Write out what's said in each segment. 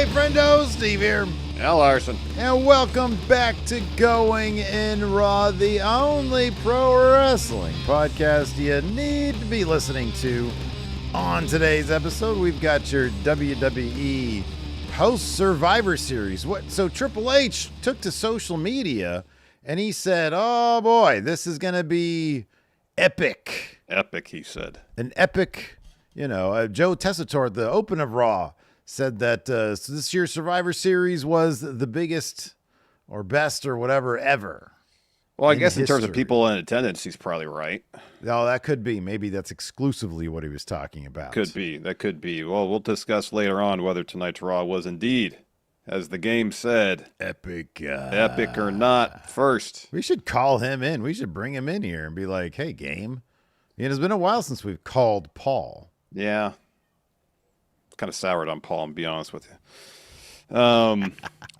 Friendo, Steve here. Al Larson. And welcome back to Going in Raw, the only pro wrestling podcast you need to be listening to. On today's episode, we've got your WWE post-Survivor Series. So Triple H took to social media and he said, oh boy, this is going to be epic. Epic, he said. An epic, Joe Tessitore at the open of Raw said that this year's Survivor Series was the biggest or best or whatever ever. Well, I guess in terms of people in attendance, he's probably right. No, that could be. Maybe that's exclusively what he was talking about. Could be. That could be. Well, we'll discuss later on whether tonight's Raw was indeed, as the game said, epic. Epic or not. First, we should call him in. We should bring him in here and be like, hey, game. It's been a while since we've called Paul. Yeah. Kind of soured on Paul, and be honest with you.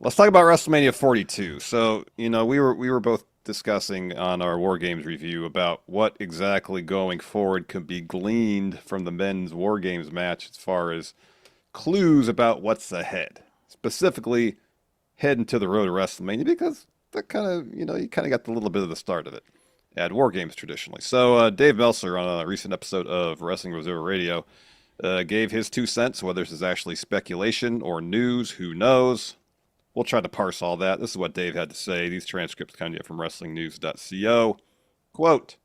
Let's talk about WrestleMania 42. So, we were both discussing on our War Games review about what exactly going forward could be gleaned from the men's War Games match as far as clues about what's ahead. Specifically, heading to the road to WrestleMania, because that kind of, you kind of got a little bit of the start of it at War Games traditionally. So, Dave Meltzer on a recent episode of Wrestling Observer Radio gave his 2 cents, whether this is actually speculation or news, who knows. We'll try to parse all that. This is what Dave had to say. These transcripts come from WrestlingNews.co. Quote,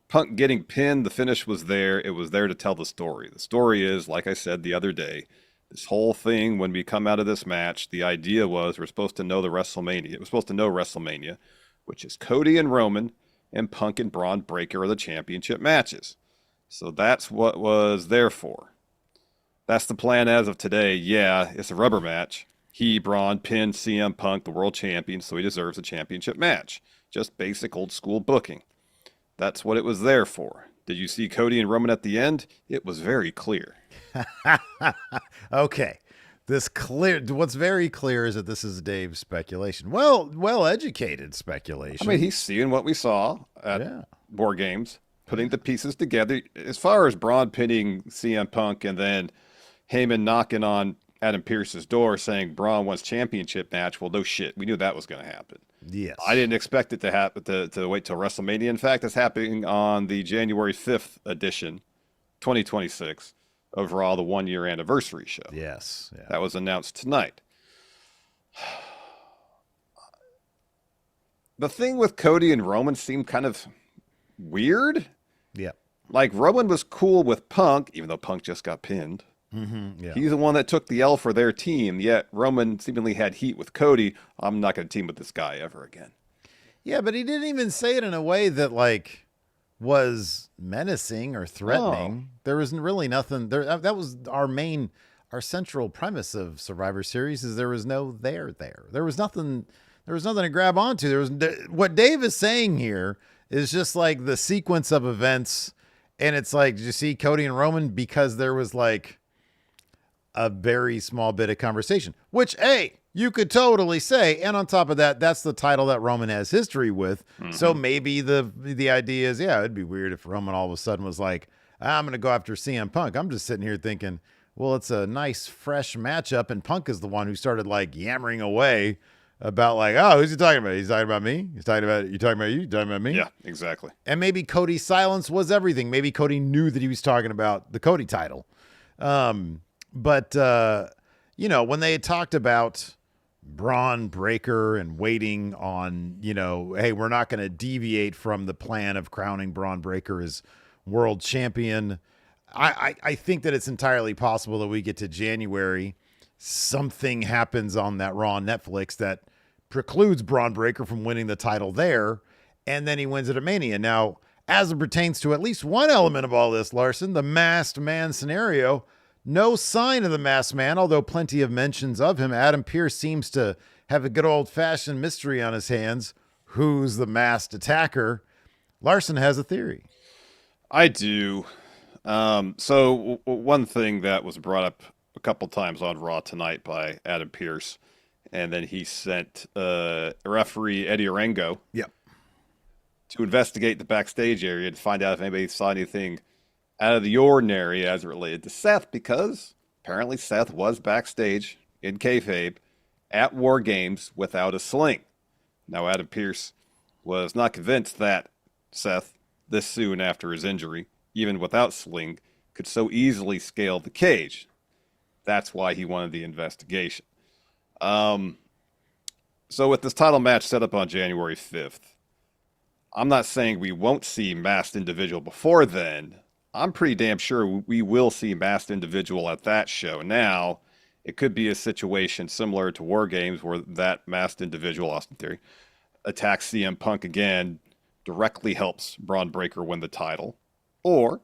Punk getting pinned, the finish was there. It was there to tell the story. The story is, like I said the other day, this whole thing, when we come out of this match, the idea was we're supposed to know WrestleMania, which is Cody and Roman, and Punk and Braun Breaker are the championship matches. So that's what was there for. That's the plan as of today. Yeah, it's a rubber match. Braun pinned CM Punk, the world champion, so he deserves a championship match. Just basic old school booking. That's what it was there for. Did you see Cody and Roman at the end? It was very clear. Okay. What's very clear is that this is Dave's speculation. Well-educated speculation. I mean, he's seeing what we saw at War Games, putting the pieces together. As far as Braun pinning CM Punk and then Heyman knocking on Adam Pearce's door saying Braun wants championship match, well, no shit. We knew that was going to happen. Yes. I didn't expect it to happen to wait till WrestleMania. In fact, it's happening on the January 5th edition, 2026, of Raw, the 1-year anniversary show. Yes. Yeah. That was announced tonight. The thing with Cody and Roman seemed kind of weird. Yeah. Like, Roman was cool with Punk, even though Punk just got pinned. Mm-hmm, yeah. He's the one that took the L for their team, yet Roman seemingly had heat with Cody. I'm not going to team with this guy ever again. Yeah, but he didn't even say it in a way that, was menacing or threatening. Oh. There was really nothing there. That was our central premise of Survivor Series is there was no there. There was nothing to grab onto. What Dave is saying here is just like the sequence of events. And it's like, did you see Cody and Roman? Because there was a very small bit of conversation, which, hey, you could totally say. And on top of that, that's the title that Roman has history with. Mm-hmm. So maybe the idea is, it'd be weird if Roman all of a sudden was like, I'm going to go after CM Punk. I'm just sitting here thinking, well, it's a nice, fresh matchup. And Punk is the one who started yammering away about who's he talking about? He's talking about me. He's talking about you. Talking about you. Talking about me. Yeah, exactly. And maybe Cody's silence was everything. Maybe Cody knew that he was talking about the Cody title. But when they had talked about Braun Breaker and waiting on, hey, we're not going to deviate from the plan of crowning Braun Breaker as world champion. I think that it's entirely possible that we get to January, something happens on that Raw on Netflix that precludes Braun Breaker from winning the title there, and then he wins at a Mania. Now, as it pertains to at least one element of all this, Larson, the masked man scenario, no sign of the masked man, although plenty of mentions of him. Adam Pearce seems to have a good old-fashioned mystery on his hands. Who's the masked attacker? Larson has a theory. I do. So one thing that was brought up a couple times on Raw tonight by Adam Pearce, and then he sent referee Eddie Orengo to investigate the backstage area to find out if anybody saw anything out of the ordinary as it related to Seth, because apparently Seth was backstage in kayfabe at War Games without a sling. Now, Adam Pearce was not convinced that Seth, this soon after his injury, even without sling, could so easily scale the cage. That's why he wanted the investigation. So with this title match set up on January 5th, I'm not saying we won't see Masked Individual before then. I'm pretty damn sure we will see Masked Individual at that show. Now, it could be a situation similar to War Games where that Masked Individual, Austin Theory, attacks CM Punk again, directly helps Braun Breaker win the title, or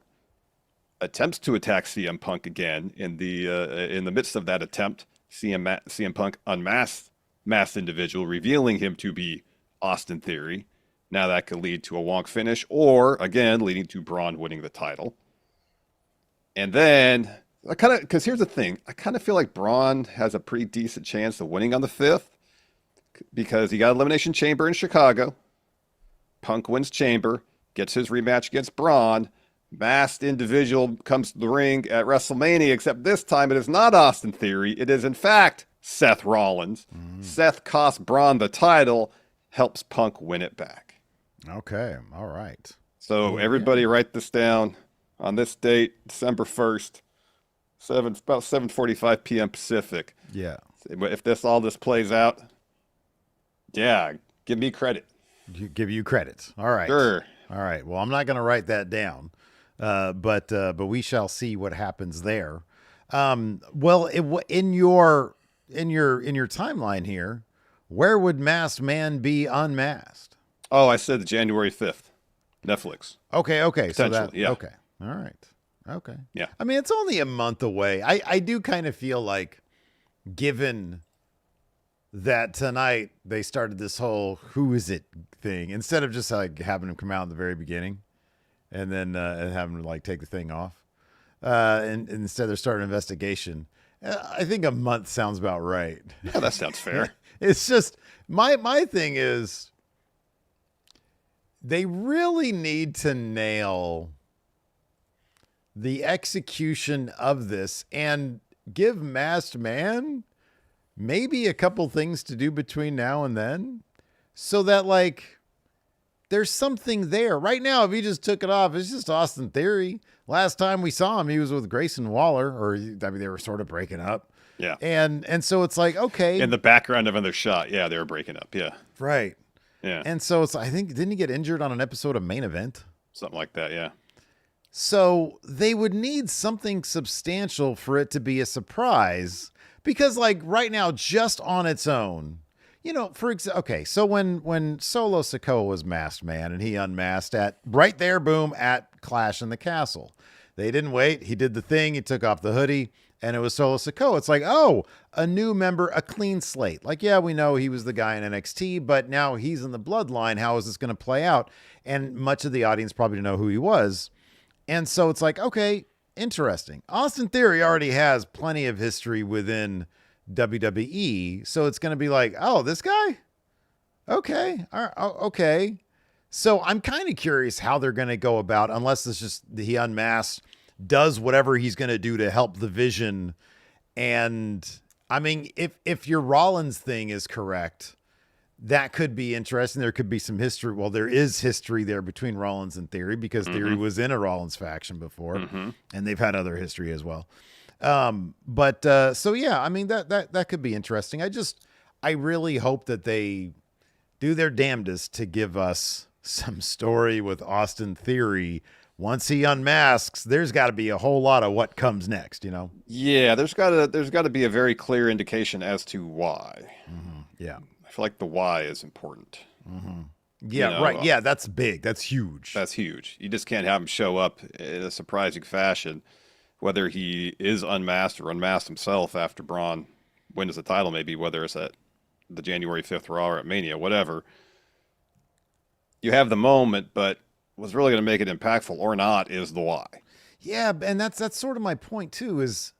attempts to attack CM Punk again. In the midst of that attempt, CM Punk unmasks Masked Individual, revealing him to be Austin Theory. Now that could lead to a wonk finish, or again leading to Braun winning the title. And then because here's the thing, I kind of feel like Braun has a pretty decent chance of winning on the 5th because he got Elimination Chamber in Chicago. Punk wins Chamber, gets his rematch against Braun. Masked Individual comes to the ring at WrestleMania, except this time it is not Austin Theory. It is, in fact, Seth Rollins. Seth costs Braun the title, helps Punk win it back. Okay. All right. So everybody write this down. On this date, December 1st, about 7:45 p.m. Pacific. Yeah. If all this plays out, yeah, give me credit. Give you credit. All right. Sure. All right. Well, I'm not going to write that down, but we shall see what happens there. Well, in your timeline here, where would Masked Man be unmasked? Oh, I said January 5th, Netflix. Okay. So that, yeah. okay. All right. Okay. Yeah. I mean, it's only a month away. I do kind of feel like, given that tonight they started this whole "who is it" thing, instead of just like having him come out in the very beginning and then and having him like take the thing off, and instead they're starting an investigation. I think a month sounds about right. Yeah, that sounds fair. It's just my thing is they really need to nail the execution of this and give Masked Man maybe a couple things to do between now and then so that like there's something there. Right now, if he just took it off, it's just Austin Theory. Last time we saw him, he was with Grayson Waller, or I mean, they were sort of breaking up. Yeah. And so it's like, okay. In the background of another shot, yeah, they were breaking up. Yeah. Right. Yeah. And so it's, I think, didn't he get injured on an episode of Main Event? Something like that, yeah. So they would need something substantial for it to be a surprise because like right now, just on its own, you know, okay. So when Solo Sikoa was Masked Man and he unmasked at right there, boom, at Clash in the Castle, they didn't wait. He did the thing. He took off the hoodie and it was Solo Sikoa. It's like, oh, a new member, a clean slate. Like, yeah, we know he was the guy in NXT, but now he's in the bloodline. How is this going to play out? And much of the audience probably didn't know who he was. And so it's like, okay, interesting. Austin Theory already has plenty of history within WWE. So it's going to be like, oh, this guy? Okay. All right. Oh, okay. So I'm kind of curious how they're going to go about, unless it's just he unmasks, does whatever he's going to do to help the vision. And I mean, if your Rollins thing is correct, that could be interesting. There could be some history. Well, there is history there between Rollins and Theory because Theory was in a Rollins faction before, and they've had other history as well. So yeah, I mean that could be interesting. I really hope that they do their damnedest to give us some story with Austin Theory. Once he unmasks, there's got to be a whole lot of what comes next, you know? Yeah, there's got to be a very clear indication as to why. Yeah. I feel like the why is important. Yeah, right. Yeah, that's big. That's huge. That's huge. You just can't have him show up in a surprising fashion, whether he is unmasked or unmasked himself after Braun wins the title, maybe, whether it's at the January 5th Raw or at Mania, whatever. You have the moment, but what's really going to make it impactful or not is the why. Yeah, and that's sort of my point too is,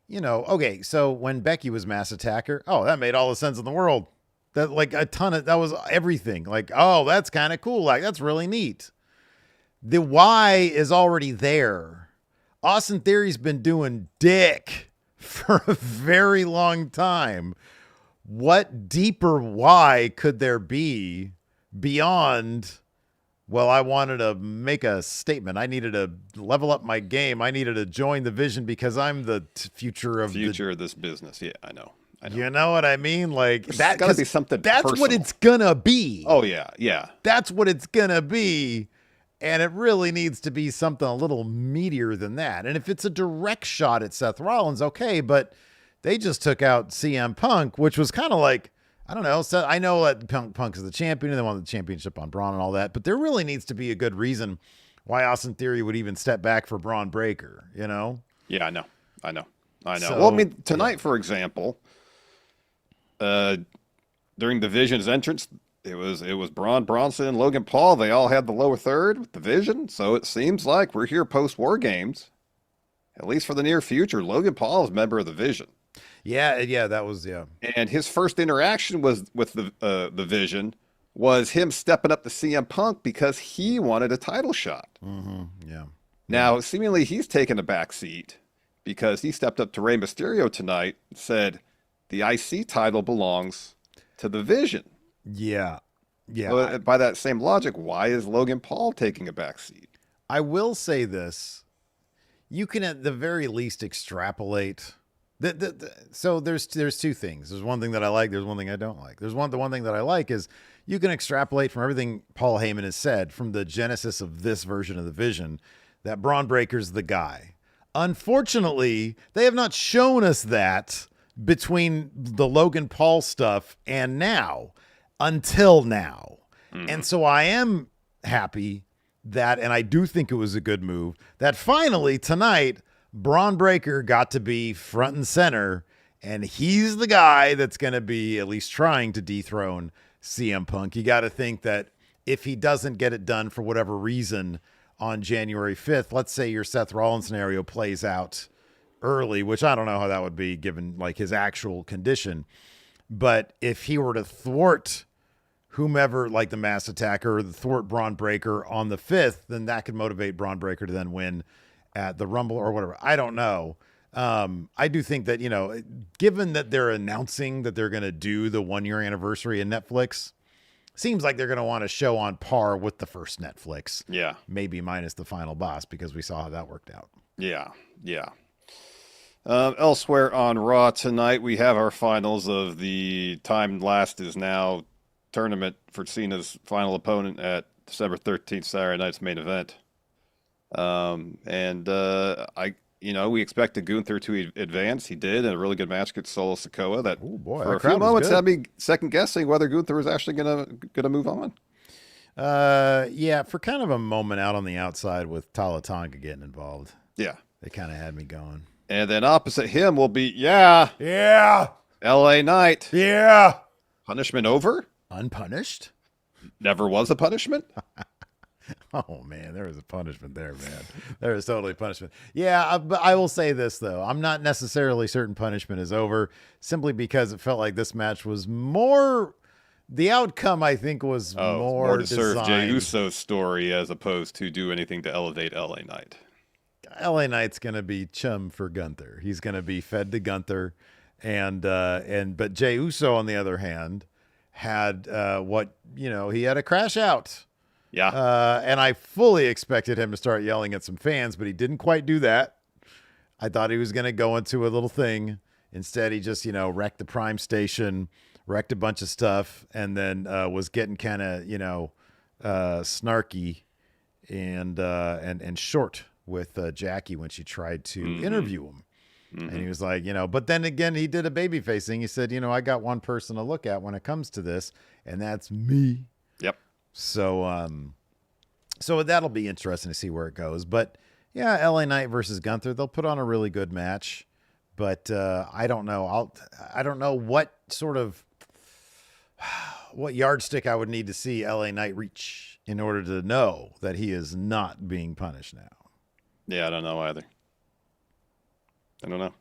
you know, okay, so when Becky was Mass Attacker, oh, that made all the sense in the world. That like that was everything. Like, oh, that's kind of cool. Like, that's really neat. The why is already there. Austin Theory's been doing dick for a very long time. What deeper why could there be beyond, well, I wanted to make a statement. I needed to level up my game. I needed to join the vision because I'm the future of Future of this business. Yeah, I know. You know what I mean? Like There's that, gotta be something that's personal. what it's gonna be. Oh yeah, yeah. That's what it's gonna be. And it really needs to be something a little meatier than that. And if it's a direct shot at Seth Rollins, okay, but they just took out CM Punk, which was kind of like, I don't know. So I know that Punk is the champion and they won the championship on Braun and all that, but there really needs to be a good reason why Austin Theory would even step back for Braun Breaker, you know? Yeah, I know. So, well, I mean, tonight, for example, during Division's entrance, it was Braun Bronson and Logan Paul. They all had the lower third with Division, so it seems like we're here post War Games, at least for the near future. Logan Paul is a member of the Vision. Yeah, that was, yeah. And his first interaction with the Vision was him stepping up to CM Punk because he wanted a title shot. Mm-hmm, yeah. Now, seemingly he's taken a back seat because he stepped up to Rey Mysterio tonight and said the IC title belongs to the Vision. Yeah. So by that same logic, why is Logan Paul taking a back seat? I will say this. You can at the very least extrapolate. So there's two things. There's one thing that I like. There's one thing I don't like. The one thing that I like is you can extrapolate from everything Paul Heyman has said from the genesis of this version of the Vision that Braun Breaker's the guy. Unfortunately, they have not shown us that between the Logan Paul stuff and now, until now. And so I am happy that, and I do think it was a good move, that finally tonight, Braun Breaker got to be front and center, and he's the guy that's going to be at least trying to dethrone CM Punk. You got to think that if he doesn't get it done for whatever reason on January 5th, let's say your Seth Rollins scenario plays out early, which I don't know how that would be given like his actual condition. But if he were to thwart whomever, like the Mass Attacker or the thwart Braun Breaker on the 5th, then that could motivate Braun Breaker to then win at the Rumble or whatever. I don't know. I do think that, given that they're announcing that they're going to do the 1-year anniversary in Netflix, seems like they're going to want a show on par with the first Netflix. Yeah. Maybe minus the final boss, because we saw how that worked out. Yeah. Elsewhere on Raw tonight, we have our finals of the Time Last Is Now tournament for Cena's final opponent at December 13th, Saturday night's main event. We expected Gunther to advance. He did in a really good match against Solo Sikoa. That for a few moments had me second guessing whether Gunther was actually gonna move on. Yeah, for kind of a moment out on the outside with Tala Tonga getting involved. Yeah, they kind of had me going. And then opposite him will be yeah, LA Knight. Yeah, punishment over. Unpunished. Never was a punishment. Oh, man, there was a punishment there, man. There is totally punishment. Yeah, but I will say this, though. I'm not necessarily certain punishment is over, simply because it felt like this match was more... The outcome, I think, was more to serve Jey Uso's story as opposed to do anything to elevate LA Knight. LA Knight's going to be chum for Gunther. He's going to be fed to Gunther. But Jey Uso, on the other hand, had he had a crash out. Yeah. And I fully expected him to start yelling at some fans, but he didn't quite do that. I thought he was going to go into a little thing. Instead, he just, wrecked the Prime Station, wrecked a bunch of stuff, and then was getting kind of, snarky and short with Jackie when she tried to interview him. Mm-hmm. And he was like, but then again, he did a babyface thing. He said, I got one person to look at when it comes to this, and that's me. Yep. So that'll be interesting to see where it goes. But yeah, LA Knight versus Gunther, they'll put on a really good match. But I don't know. I don't know what yardstick I would need to see LA Knight reach in order to know that he is not being punished now. Yeah, I don't know either. I don't know.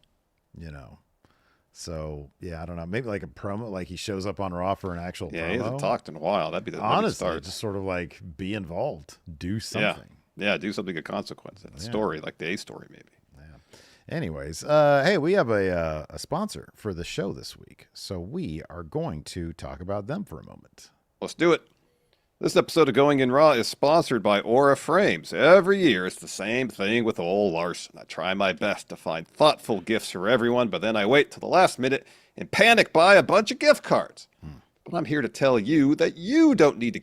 So yeah, I don't know. Maybe like a promo, like he shows up on Raw for an actual promo. Yeah, he hasn't talked in a while. That'd be the honestly start. Just sort of like be involved, do something. Yeah, do something of consequence. A story like the A story, maybe. Yeah. Anyways, hey, we have a sponsor for the show this week, so we are going to talk about them for a moment. Let's do it. This episode of Going in Raw is sponsored by Aura Frames. Every year, it's the same thing with old Larson. I try my best to find thoughtful gifts for everyone, but then I wait till the last minute and panic buy a bunch of gift cards. But I'm here to tell you that you don't need to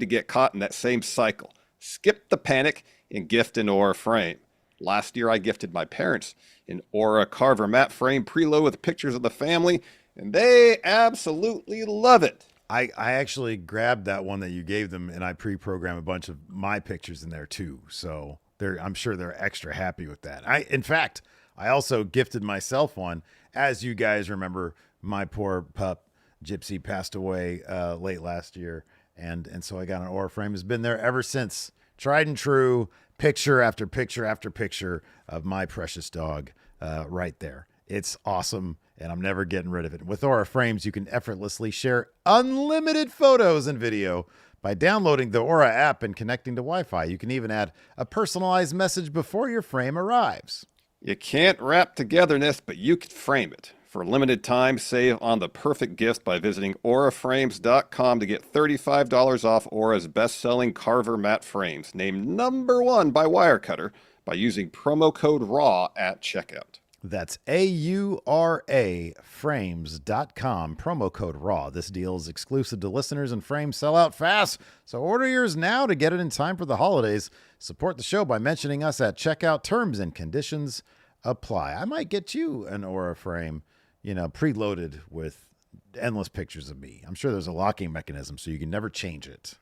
get caught in that same cycle. Skip the panic and gift an Aura frame. Last year, I gifted my parents an Aura Carver matte frame preload with pictures of the family, and they absolutely love it. I actually grabbed that one that you gave them, and I pre-programmed a bunch of my pictures in there too. So I'm sure they're extra happy with that. In fact, I also gifted myself one. As you guys remember, my poor pup Gypsy passed away late last year, and so I got an Aura frame. It's been there ever since. Tried and true, picture after picture after picture of my precious dog right there. It's awesome, and I'm never getting rid of it. With Aura Frames, you can effortlessly share unlimited photos and video by downloading the Aura app and connecting to Wi-Fi. You can even add a personalized message before your frame arrives. You can't wrap togetherness, but you can frame it. For a limited time, save on the perfect gift by visiting auraframes.com to get $35 off Aura's best-selling Carver matte frames, named #1 by Wirecutter, by using promo code RAW at checkout. That's AURA frames.com, promo code RAW. This deal is exclusive to listeners, and frames sell out fast. So order yours now to get it in time for the holidays. Support the show by mentioning us at checkout. Terms and conditions apply. I might get you an Aura frame, preloaded with endless pictures of me. I'm sure there's a locking mechanism so you can never change it.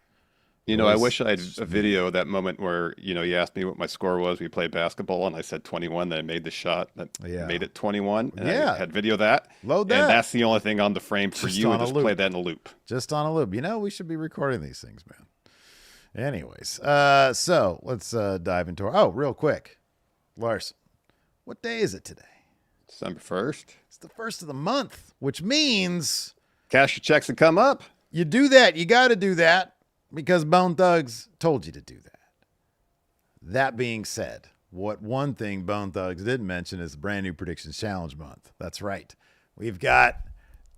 I wish I had a video of that moment where, you asked me what my score was. We played basketball, and I said 21. Then I made the shot that made it 21. And I had video of that. Load that. And that's the only thing on the frame for you. And just play that in a loop. Just on a loop. We should be recording these things, man. Anyways, so let's dive into real quick. Larson, what day is it today? December 1st. It's the first of the month, which means cash your checks and come up. You do that. You got to do that. Because Bone Thugs told you to do that. That being said, one thing Bone Thugs didn't mention is the brand new Predictions Challenge month. That's right. We've got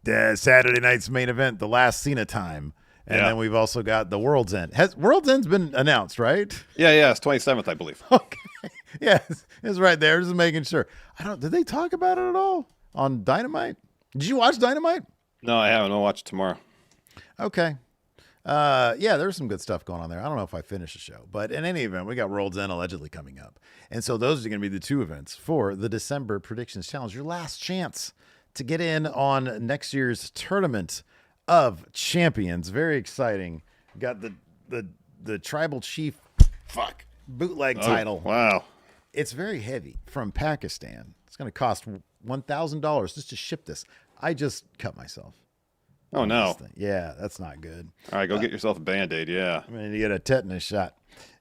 the Saturday night's main event, the last Cena time. And then we've also got the World's End. World's End's been announced, right? Yeah. It's 27th, I believe. Okay. Yes, it's right there. Just making sure. Did they talk about it at all on Dynamite? Did you watch Dynamite? No, I haven't. I'll watch it tomorrow. Okay. There's some good stuff going on there. I don't know if I finished the show, but in any event, we got World's End allegedly coming up. And so those are going to be the two events for the December Predictions Challenge. Your last chance to get in on next year's Tournament of Champions. Very exciting. Got the Tribal Chief bootleg title. Wow. It's very heavy from Pakistan. It's going to cost $1,000 just to ship this. I just cut myself. Oh, no. Yeah, that's not good. All right, go get yourself a Band-Aid, yeah. I'm going to get a tetanus shot.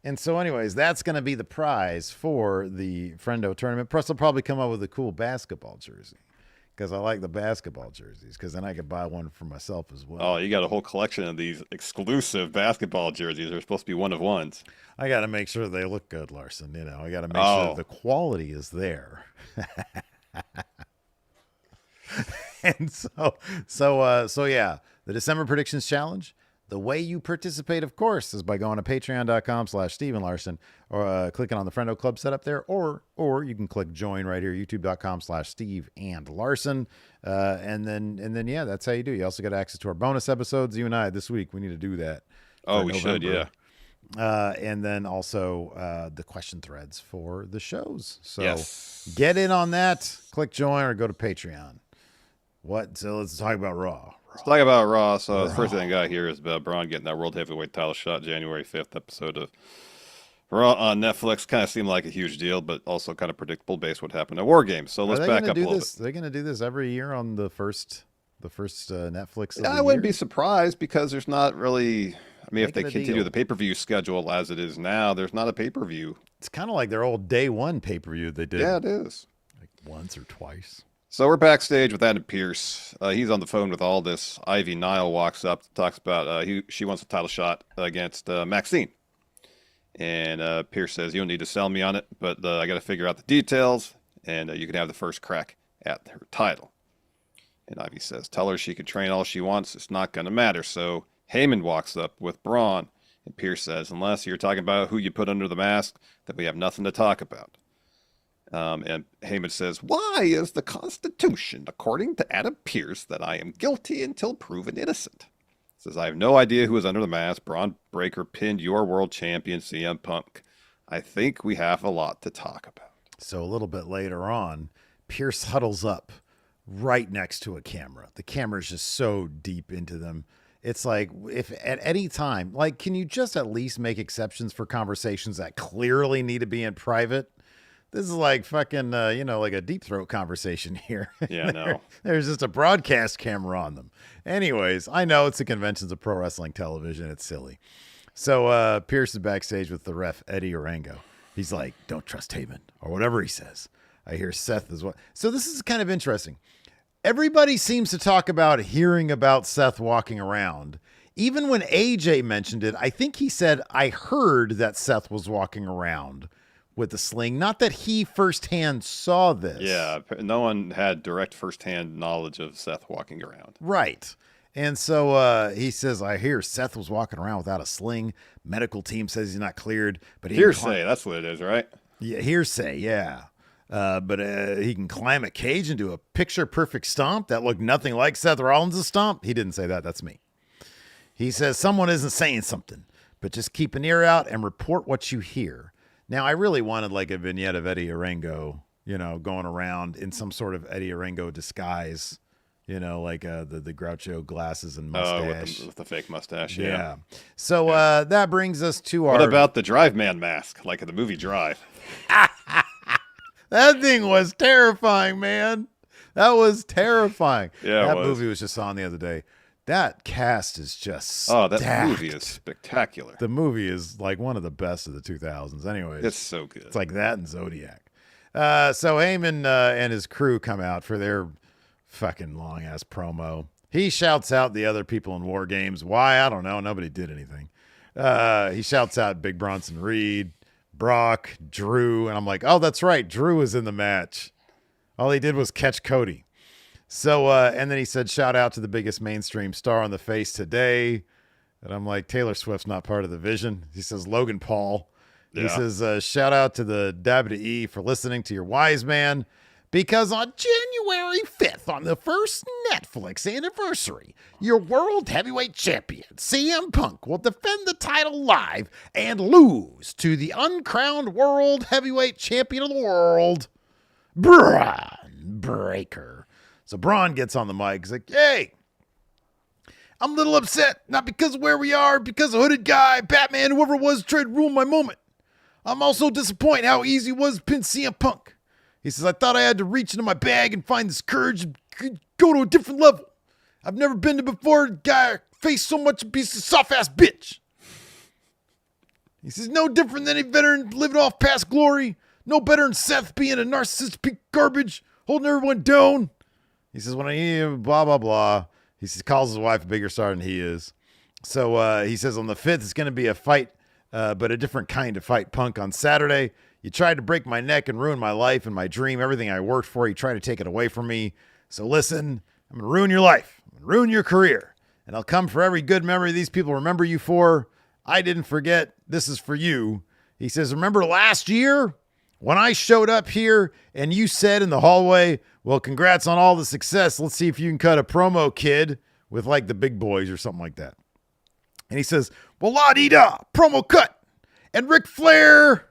And so anyways, that's going to be the prize for the Friendo tournament. Plus, I'll probably come up with a cool basketball jersey because I like the basketball jerseys because then I could buy one for myself as well. Oh, you got a whole collection of these exclusive basketball jerseys. They're supposed to be one of ones. I got to make sure they look good, Larson. I got to make sure the quality is there. And so yeah, the December Predictions Challenge. The way you participate, of course, is by going to patreon.com/Steven Larson or clicking on the Friendo Club set up there, or you can click join right here, youtube.com/Steve and Larson. And then, yeah, that's how you do. You also got access to our bonus episodes. You and I this week, we need to do that. Oh, we should, yeah. And then also the question threads for the shows. So get in on that. Click join or go to Patreon. So let's talk about Raw. Let's talk about Raw. So the first thing I got here is about Braun getting that World Heavyweight title shot, January 5th episode of Raw on Netflix. Kind of seemed like a huge deal, but also kind of predictable based what happened at War Games. So let's back up a little bit. They're going to do this every year on the first Netflix. I wouldn't be surprised because there's not really. I mean, if they continue the pay-per-view schedule as it is now, there's not a pay-per-view. It's kind of like their old day one pay-per-view they did. Yeah, it is. Like once or twice. So we're backstage with Adam Pearce. He's on the phone with Aldis. Ivy Nile walks up, talks about she wants a title shot against Maxine. And Pearce says, you don't need to sell me on it, but I got to figure out the details. and you can have the first crack at her title. And Ivy says, tell her she can train all she wants. It's not going to matter. So Heyman walks up with Braun, and Pierce says, unless you're talking about who you put under the mask, then we have nothing to talk about. And Heyman says, why is the Constitution, according to Adam Pierce, that I am guilty until proven innocent? Says, I have no idea who is under the mask. Braun Breaker pinned your world champion, CM Punk. I think we have a lot to talk about. So a little bit later on, Pierce huddles up right next to a camera. The camera's just so deep into them. It's like, if at any time, like, can you just at least make exceptions for conversations that clearly need to be in private? This is like fucking, like a deep throat conversation here. Yeah, no. There's just a broadcast camera on them. Anyways, I know it's the conventions of pro wrestling television. It's silly. So Pierce is backstage with the ref, Eddie Orango. He's like, don't trust Heyman, or whatever he says. I hear Seth as well. So this is kind of interesting. Everybody seems to talk about hearing about Seth walking around. Even when AJ mentioned it, I think he said, I heard that Seth was walking around with the sling. Not that he firsthand saw this. Yeah, no one had direct firsthand knowledge of Seth walking around. Right. And so he says, I hear Seth was walking around without a sling. Medical team says he's not cleared. But hearsay, that's what it is, right? Yeah, hearsay, yeah. But he can climb a cage and do a picture-perfect stomp that looked nothing like Seth Rollins' stomp. He didn't say that. That's me. He says someone isn't saying something, but just keep an ear out and report what you hear. Now, I really wanted like a vignette of Eddie Orango, going around in some sort of Eddie Orango disguise, like the Groucho glasses and mustache. With the fake mustache, yeah. So that brings us to our... What about the Drive Man mask, like in the movie Drive? That thing was terrifying, man. That was terrifying. Yeah, that movie was just on the other day. That cast is just stacked. That movie is spectacular. The movie is like one of the best of the 2000s. Anyways, it's so good. It's like that and Zodiac. So Heyman and his crew come out for their fucking long ass promo. He shouts out the other people in War Games. Why? I don't know. Nobody did anything. He shouts out Big Bronson Reed, Brock, Drew, and I'm like, oh, that's right. Drew was in the match. All he did was catch Cody. So, and then he said, shout out to the biggest mainstream star on the face today. And I'm like, Taylor Swift's not part of the vision. He says, Logan Paul. Yeah. He says, shout out to the WWE for listening to your wise man. Because on January 5th, on the first Netflix anniversary, your world heavyweight champion, CM Punk, will defend the title live and lose to the uncrowned world heavyweight champion of the world, Braun Breaker. So Braun gets on the mic. He's like, hey, I'm a little upset. Not because of where we are, because of Hooded Guy, Batman, whoever it was, tried to ruin my moment. I'm also disappointed how easy it was to pin CM Punk. He says, I thought I had to reach into my bag and find this courage and go to a different level. I've never been to before. Guy faced so much a piece of soft-ass bitch. He says, no different than any veteran living off past glory. No better than Seth being a narcissist piece of garbage, holding everyone down. He says, when I hear blah, blah, blah. He says, calls his wife a bigger star than he is. So he says on the 5th, it's going to be a fight, but a different kind of fight. Punk on Saturday. You tried to break my neck and ruin my life and my dream, everything I worked for. You tried to take it away from me. So listen, I'm going to ruin your life, I'm going to ruin your career, and I'll come for every good memory these people remember you for. I didn't forget. This is for you. He says, remember last year when I showed up here and you said in the hallway, well, congrats on all the success. Let's see if you can cut a promo, kid, with like the big boys or something like that. And he says, well, la-dee-da, promo cut. And Ric Flair...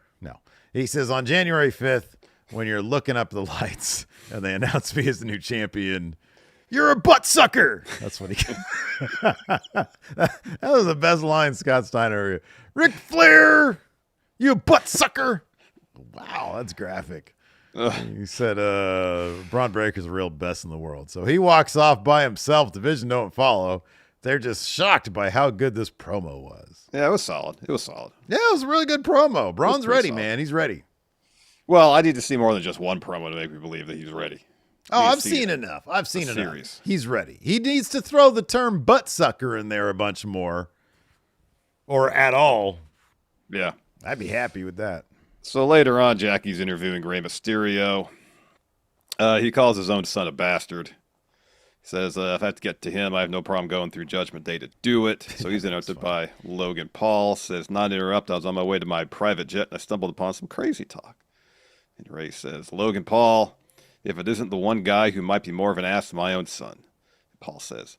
He says on January 5th, when you're looking up the lights and they announce me as the new champion, you're a butt sucker. That's what he that was the best line Scott Steiner. Ric Flair, you a butt sucker. Wow, that's graphic. He said Braun Breaker's the real best in the world. So he walks off by himself. Division don't follow. They're just shocked by how good this promo was. Yeah, it was solid. It was solid. Yeah, it was a really good promo. Braun's ready, solid. Man. He's ready. Well, I need to see more than just one promo to make me believe that he's ready. Oh, I've seen enough. I've seen enough. He's ready. He needs to throw the term butt sucker in there a bunch more. Or at all. Yeah. I'd be happy with that. So later on, Jackie's interviewing Rey Mysterio. He calls his own son a bastard. He says, if I have to get to him, I have no problem going through Judgment Day to do it. So he's interrupted by Logan Paul. Says, not interrupt. I was on my way to my private jet and I stumbled upon some crazy talk. And Ray says, Logan Paul, if it isn't the one guy who might be more of an ass than my own son. Paul says,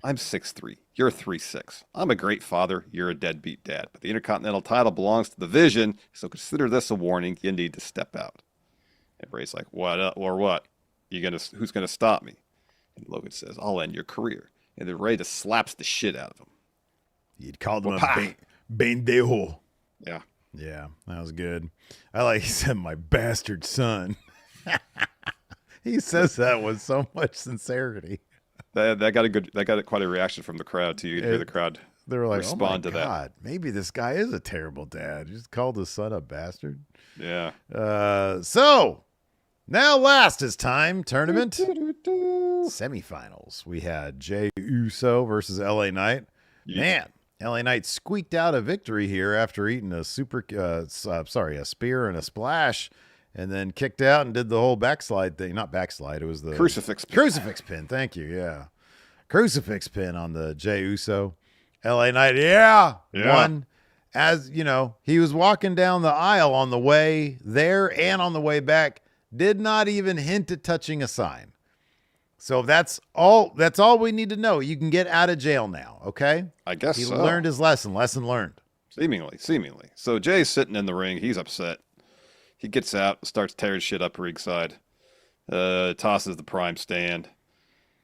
I'm 6'3". You're 3'6". I'm a great father. You're a deadbeat dad. But the Intercontinental title belongs to the Vision, so consider this a warning. You need to step out. And Ray's like, what? Or what? Who's gonna stop me? And Logan says, I'll end your career. And then Ray just slaps the shit out of him. You'd called him a bendejo. Yeah. Yeah, that was good. He said, my bastard son. He says that with so much sincerity. That got quite a reaction from the crowd too. You could hear the crowd. They were like, respond oh my to God, maybe this guy is a terrible dad. He just called his son a bastard. Yeah. So now last is time tournament semifinals. We had Jey Uso versus LA Knight. Yeah. Man, LA Knight squeaked out a victory here after eating a a spear and a splash, and then kicked out and did the whole backslide thing. Not backslide, it was the crucifix pin. Thank you. Yeah. Crucifix pin on the Jey Uso. LA Knight, won. As you know, he was walking down the aisle on the way there and on the way back, did not even hint at touching a sign. So that's all we need to know. You can get out of jail now, okay? I guess he so. learned his lesson learned. Seemingly. So Jay's sitting in the ring. He's upset. He gets out, starts tearing shit up ringside. Tosses the prime stand,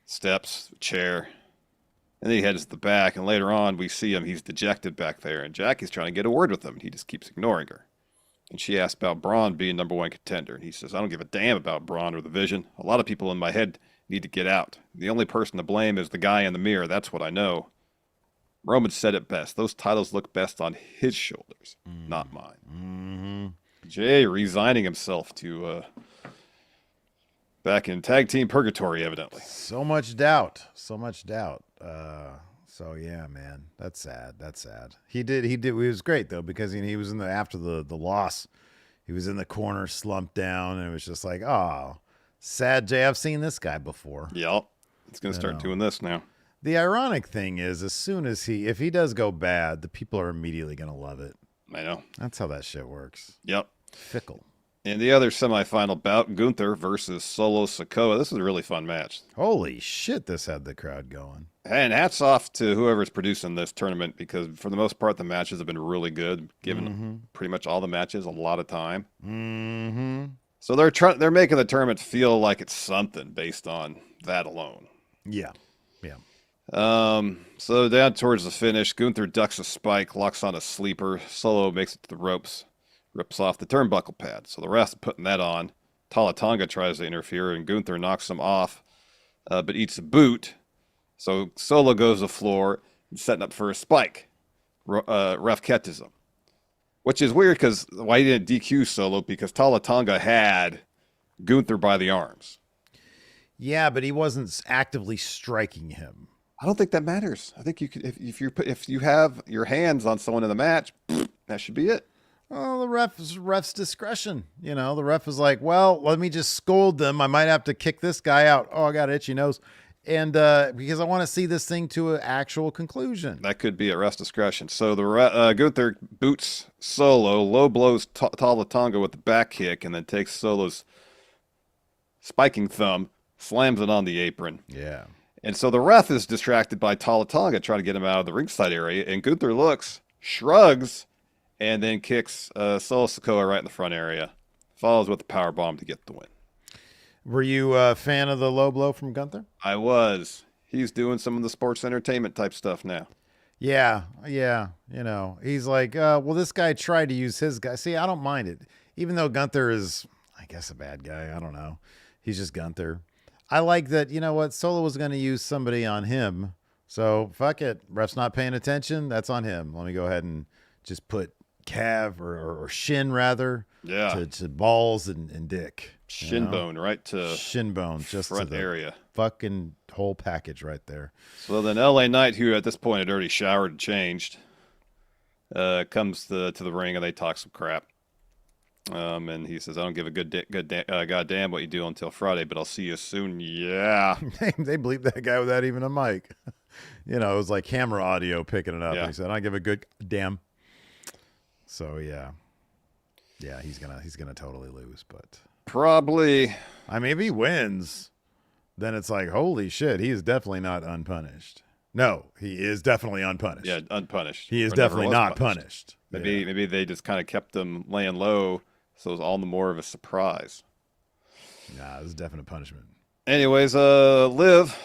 steps, chair, and then he heads to the back. And later on, we see him. He's dejected back there, and Jackie's trying to get a word with him. He just keeps ignoring her. And she asks about Braun being number one contender. And he says, I don't give a damn about Braun or the Vision. A lot of people in my head need to get out. The only person to blame is the guy in the mirror. That's what I know. Roman said it best. Those titles look best on his shoulders, not mine. Mm-hmm. Jay resigning himself to back in tag team purgatory, evidently. So much doubt. So yeah, man, that's sad. He was great though, because he was after the loss, he was in the corner, slumped down, and it was just like, oh, sad Jay. I've seen this guy before. Yep. He's going to start doing this now. The ironic thing is, as soon as if he does go bad, the people are immediately going to love it. I know. That's how that shit works. Yep. Fickle. And the other semifinal bout, Gunther versus Solo Sikoa. This was a really fun match. Holy shit, this had the crowd going. And hats off to whoever's producing this tournament, because for the most part, the matches have been really good, given pretty much all the matches a lot of time. Mm-hmm. So they're making the tournament feel like it's something based on that alone. Yeah. So down towards the finish, Gunther ducks a spike, locks on a sleeper. Solo makes it to the ropes, rips off the turnbuckle pad. So the rest putting that on. Tala Tonga tries to interfere, and Gunther knocks him off, but eats a boot. So Solo goes to the floor and setting up for a spike. Ref catches him, which is weird because why he didn't DQ Solo, because Tala Tonga had Gunther by the arms. Yeah, but he wasn't actively striking him. I don't think that matters. I think you could, if you have your hands on someone in the match, that should be it. Well, the ref's discretion. You know, the ref is like, well, let me just scold them. I might have to kick this guy out. Oh, I got an itchy nose. And because I want to see this thing to an actual conclusion. That could be at ref's discretion. So the Gunther boots Solo, low blows Tala Tonga with the back kick, and then takes Solo's spiking thumb, slams it on the apron. Yeah. And so the ref is distracted by Tala Tonga trying to get him out of the ringside area, and Gunther looks, shrugs, and then kicks Solo Sikoa right in the front area. Follows with the powerbomb to get the win. Were you a fan of the low blow from Gunther? I was. He's doing some of the sports entertainment type stuff now. Yeah. You know, he's like, well, this guy tried to use his guy. See, I don't mind it. Even though Gunther is, I guess, a bad guy. I don't know. He's just Gunther. I like that, you know what, Solo was going to use somebody on him. So, fuck it. Ref's not paying attention. That's on him. Let me go ahead and just put calf or shin, rather, to balls and dick. Shin bone right to shin bone, just front to the area. Fucking whole package right there. So then LA Knight, who at this point had already showered and changed, comes to the ring and they talk some crap. And he says, I don't give a goddamn what you do until Friday, but I'll see you soon. Yeah. They bleeped that guy without even a mic. It was like camera audio picking it up. Yeah. And he said, I don't give a good damn. So yeah, he's gonna totally lose. But Probably. I mean, if he wins, then it's like, holy shit, he is definitely not unpunished. No, he is definitely unpunished. Yeah, unpunished. He is Or never definitely was not punished. Maybe they just kind of kept him laying low, so it was all the more of a surprise. Nah, this is definite punishment. Anyways, Liv,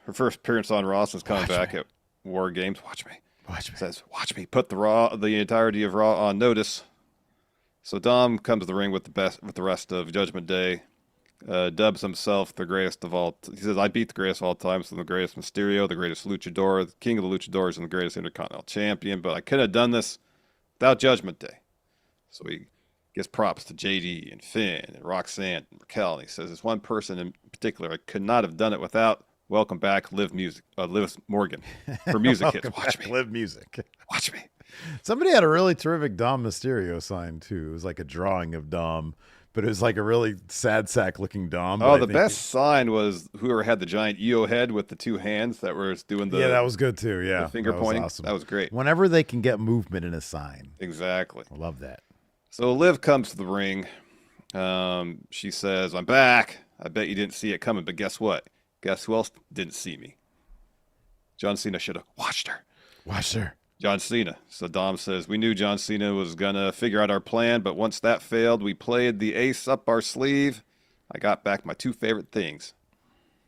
her first appearance on Raw since coming Watch back me. at War Games. Watch me. Says, Watch me. Put the entirety of Raw on notice. So Dom comes to the ring with the rest of Judgment Day. Dubs himself the greatest of all. He says, I beat the greatest of all time. So the greatest Mysterio, the greatest Luchador, the king of the Luchadors, and the greatest Intercontinental Champion. But I couldn't have done this without Judgment Day. So he gives props to JD and Finn and Roxanne and Raquel. And he says, there's one person in particular I could not have done it without. Welcome back, Liv Morgan. Her music hits. Watch me. Live music. Watch me. Somebody had a really terrific Dom Mysterio sign too. It was like a drawing of Dom, but it was like a really sad sack looking Dom. Oh, the best sign was whoever had the giant EO head with the two hands that were doing the that was good too. Yeah, the finger that was pointing. awesome. That was great. Whenever they can get movement in a sign, Exactly. I love that. So Liv comes to the ring. She says, I'm back. I bet you didn't see it coming, but guess what? Guess who else didn't see me? John Cena should have watched her. Watch her. John Cena. So Dom says, we knew John Cena was going to figure out our plan, but once that failed, we played the ace up our sleeve. I got back my two favorite things.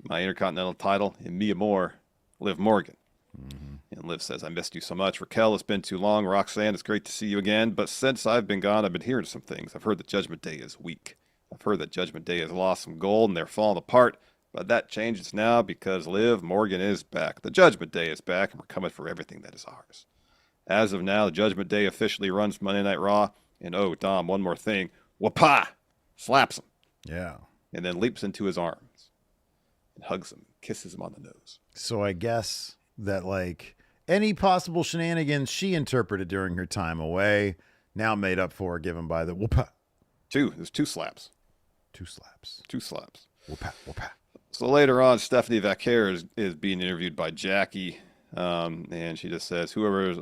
My Intercontinental title and Mia Moore, Liv Morgan. Mm-hmm. And Liv says, I missed you so much. Raquel, it's been too long. Roxanne, it's great to see you again. But since I've been gone, I've been hearing some things. I've heard that Judgment Day is weak. I've heard that Judgment Day has lost some gold and they're falling apart. But that changes now because Liv Morgan is back. The Judgment Day is back, and we're coming for everything that is ours. As of now, the Judgment Day officially runs Monday Night Raw. And oh, Dom, one more thing. Wapa! Slaps him. Yeah. And then leaps into his arms and hugs him, kisses him on the nose. So I guess that like any possible shenanigans she interpreted during her time away now made up for, given by the whoop. There's two slaps. Two slaps. Whoop. So later on, Stephanie Vaquer is being interviewed by Jackie, and she just says, whoever's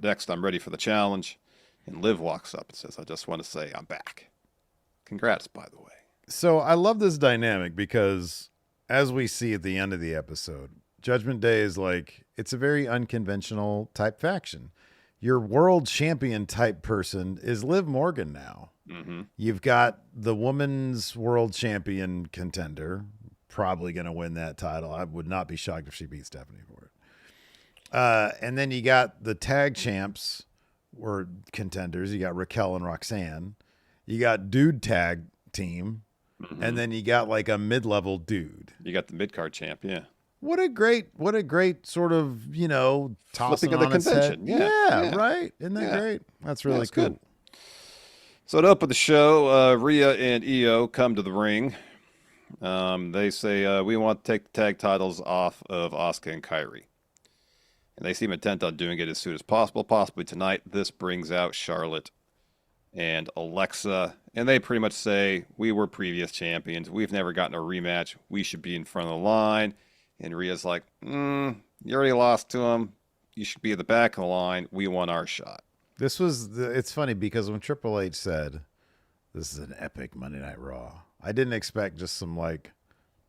next, I'm ready for the challenge. And Liv walks up and says, I just want to say I'm back. Congrats, by the way. So I love this dynamic because as we see at the end of the episode, Judgment Day is like, it's a very unconventional type faction. Your world champion type person is Liv Morgan now. Mm-hmm. You've got the women's world champion contender, probably going to win that title. I would not be shocked if she beat Stephanie for it. And then you got the tag champs or contenders. You got Raquel and Roxanne. You got dude tag team. Mm-hmm. And then you got like a mid-level dude. You got the mid-card champ, yeah. What a great sort of, tossing Flipping of the convention. Yeah, right. Isn't that great? That's really cool. Good. So to open the show, Rhea and Io come to the ring. They say, we want to take the tag titles off of Asuka and Kairi. And they seem intent on doing it as soon as possible, possibly tonight. This brings out Charlotte and Alexa. And they pretty much say, we were previous champions. We've never gotten a rematch. We should be in front of the line. And Rhea's like, you already lost to him. You should be at the back of the line. We want our shot. It's funny because when Triple H said, this is an epic Monday Night Raw, I didn't expect just some like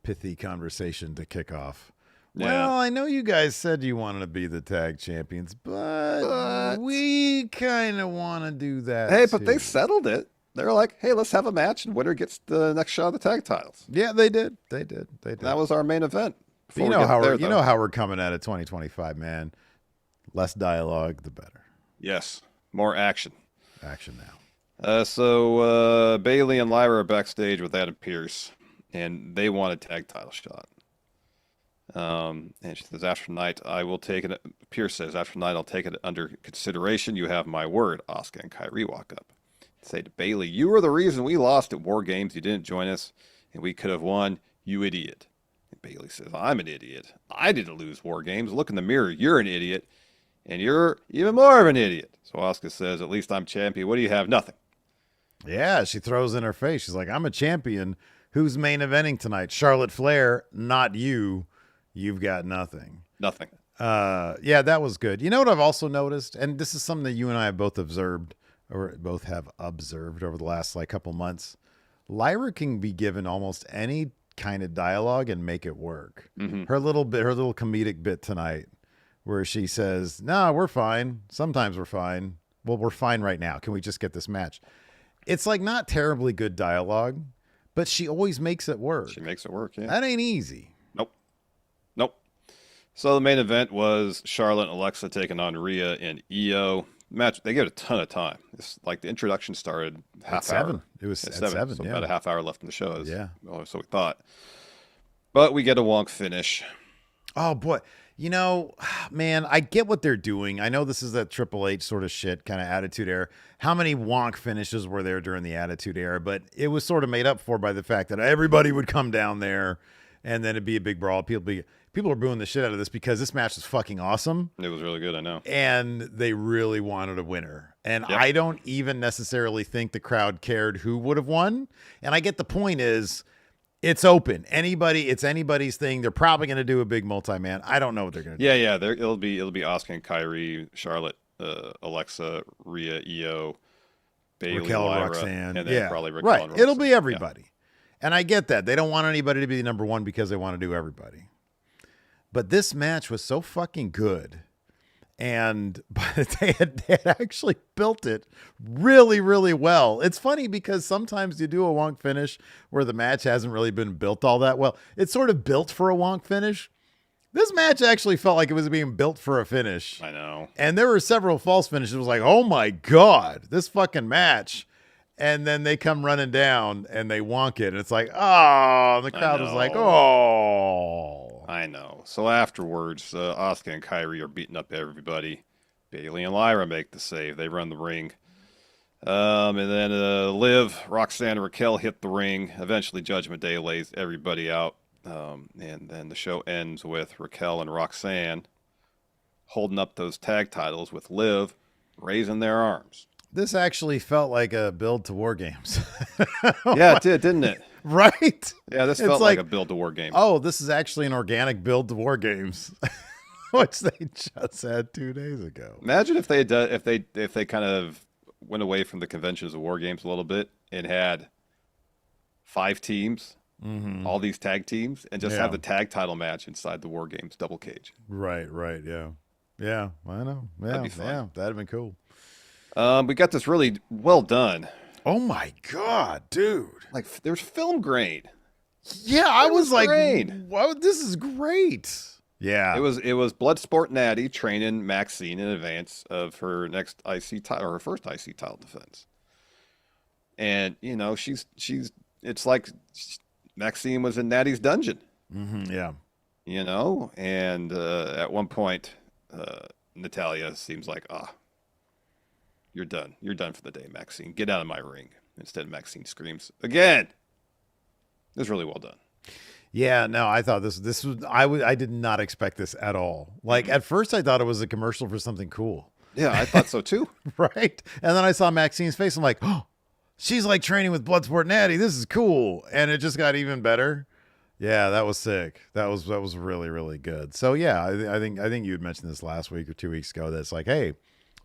pithy conversation to kick off. Yeah. Well, I know you guys said you wanted to be the tag champions, but we kind of want to do that. Hey, but too. they settled it. They're like, hey, let's have a match, and winner gets the next shot of the tag titles. Yeah, they did. They did. That was our main event. You know how we're coming at it 2025, man. Less dialogue, the better. Yes. More action. Action now. So Bailey and Lyra are backstage with Adam Pearce, and they want a tag title shot. And she says, after tonight, I will take it. Pearce says, after tonight, I'll take it under consideration. You have my word. Asuka and Kairi walk up. Say to Bailey, you were the reason we lost at War Games. You didn't join us, and we could have won. You idiot. And Bailey says, I'm an idiot. I didn't lose War Games. Look in the mirror. You're an idiot. And you're even more of an idiot. So Asuka says, at least I'm champion. What do you have? Nothing. Yeah, she throws in her face. She's like, I'm a champion. Who's main eventing tonight? Charlotte Flair, not you. You've got nothing. Nothing. Yeah, that was good. You know what I've also noticed, and this is something that you and I have both observed, or both have observed over the last like couple months. Lyra can be given almost any kind of dialogue and make it work. Her little comedic bit tonight, where she says, "No, we're fine. Sometimes we're fine. Well, we're fine right now. Can we just get this match?" It's like not terribly good dialogue, but she always makes it work. She makes it work, yeah. That ain't easy. Nope. So the main event was Charlotte and Alexa taking on Rhea and Io. Match, they gave it a ton of time. It's like the introduction started half hour. It was At at 7. so Yeah. about a half hour left in the show. Yeah. So we thought. But we get a wonk finish. Oh boy, man, I get what they're doing. I know this is that Triple H sort of shit kind of Attitude Era. How many wonk finishes were there during the Attitude Era? But it was sort of made up for by the fact that everybody would come down there, and then it'd be a big brawl. People are booing the shit out of this because this match is fucking awesome. It was really good, I know. And they really wanted a winner. And Yep. I don't even necessarily think the crowd cared who would have won. And I get the point is it's open. It's anybody's thing. They're probably going to do a big multi-man. I don't know what they're going to do. Yeah. It'll be Asuka and Kyrie, Charlotte, Alexa, Rhea, Io, Bayley, Raquel, Lyra, Roxanne. and then Yeah. probably Raquel Right. and It'll Roxanne. be everybody. And I get that. They don't want anybody to be the number one because they want to do everybody. But this match was so fucking good. And they had actually built it really, really well. It's funny because sometimes you do a wonk finish where the match hasn't really been built all that well. It's sort of built for a wonk finish. This match actually felt like it was being built for a finish. I know. And there were several false finishes. It was like, oh my God, this fucking match. And then they come running down and they wonk it. And it's like, oh, and the crowd was like, oh. I know. So afterwards, Asuka and Kyrie are beating up everybody. Bayley and Lyra make the save. They run the ring. And then Liv, Roxanne, and Raquel hit the ring. Eventually, Judgment Day lays everybody out. And then the show ends with Raquel and Roxanne holding up those tag titles with Liv raising their arms. This actually felt like a build to War Games. Yeah, it did, didn't it? Right? Yeah, this It's felt like a build to War Game. Oh, this is actually an organic build to War Games, which they just had 2 days ago. Imagine if they had done, if they kind of went away from the conventions of War Games a little bit and had 5 teams, all these tag teams, and just have the tag title match inside the War Games double cage. Right, yeah, I know. Yeah, That'd be fun. Yeah, that'd have been cool. We got this really well done. Oh my God, dude! Like there's film grain. Yeah, I was like, great. wow, this is great. Yeah, It was Bloodsport Natty training Maxine in advance of her next IC title or her first IC title defense. And she's it's like Maxine was in Natty's dungeon. Yeah. And at one point Natalia seems like, you're done. You're done for the day, Maxine. Get out of my ring. Instead, Maxine screams again. It was really well done. Yeah, no, I thought this was I did not expect this at all. Like at first I thought it was a commercial for something cool. Yeah, I thought so too. Right? And then I saw Maxine's face. I'm like, oh, she's like training with Bloodsport Natty. This is cool. And it just got even better. Yeah, that was sick. That was really, really good. So yeah, I think you had mentioned this last week or 2 weeks ago. That's like, hey,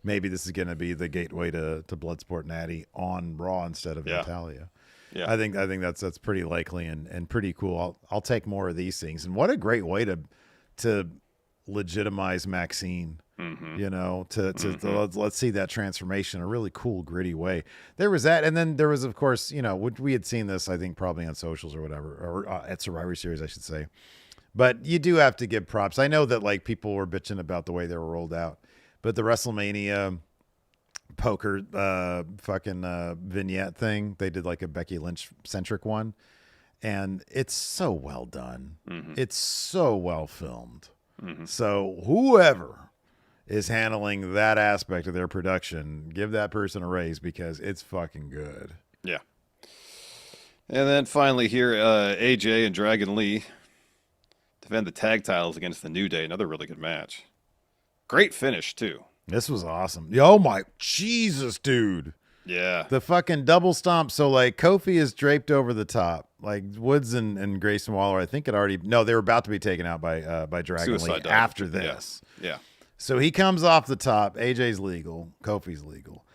maybe this is going to be the gateway to Bloodsport Natty on Raw instead of Natalia. Yeah, I think that's pretty likely and pretty cool. I'll take more of these things. And what a great way to legitimize Maxine. Let's see that transformation in a really cool, gritty way. There was that, and then there was, of course, we had seen this, I think, probably on socials or whatever, or at Survivor Series, I should say. But you do have to give props. I know that like people were bitching about the way they were rolled out, but the WrestleMania poker vignette thing, they did like a Becky Lynch centric one, and it's so well done. It's so well filmed. So whoever is handling that aspect of their production, give that person a raise because it's fucking good. Yeah. And then finally here, AJ and Dragon Lee defend the tag titles against the New Day. Another really good match. Great finish too. This was awesome. Oh my Jesus, dude. Yeah. The fucking double stomp. So like Kofi is draped over the top. Like Woods and Grayson Waller, I think they were about to be taken out by Dragon Lee Suicide dive. after this. Yeah. So he comes off the top. AJ's legal. Kofi's legal.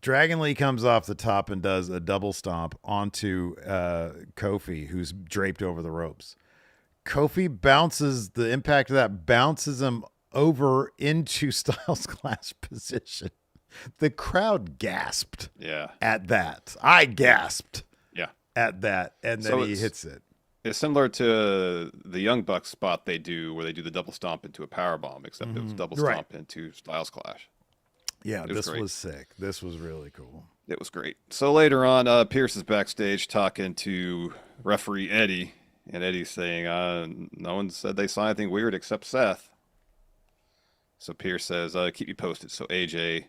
Dragon Lee comes off the top and does a double stomp onto Kofi, who's draped over the ropes. Kofi bounces, the impact of that bounces him over into Styles Clash position. The crowd gasped at that. I gasped at that, and then he hits it. It's similar to the Young Bucks spot they do where they do the double stomp into a powerbomb, except it was double stomp into Styles Clash. Yeah, this was sick. This was really cool. It was great. So later on, Pierce is backstage talking to referee Eddie, and Eddie's saying, no one said they saw anything weird except Seth. So Pierce says, keep me posted. So AJ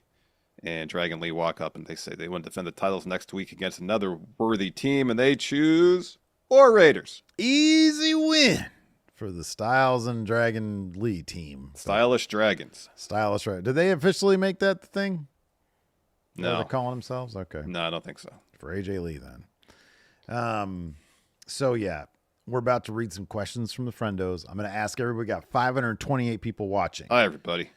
and Dragon Lee walk up, and they say they want to defend the titles next week against another worthy team, and they choose War Raiders. Easy win for the Styles and Dragon Lee team. Stylish Dragons. Stylish, right? Did they officially make that the thing? No. They're calling themselves? Okay. No, I don't think so. For AJ Lee, then. So, yeah, we're about to read some questions from the friendos. I'm going to ask everybody. We got 528 people watching. Hi, everybody.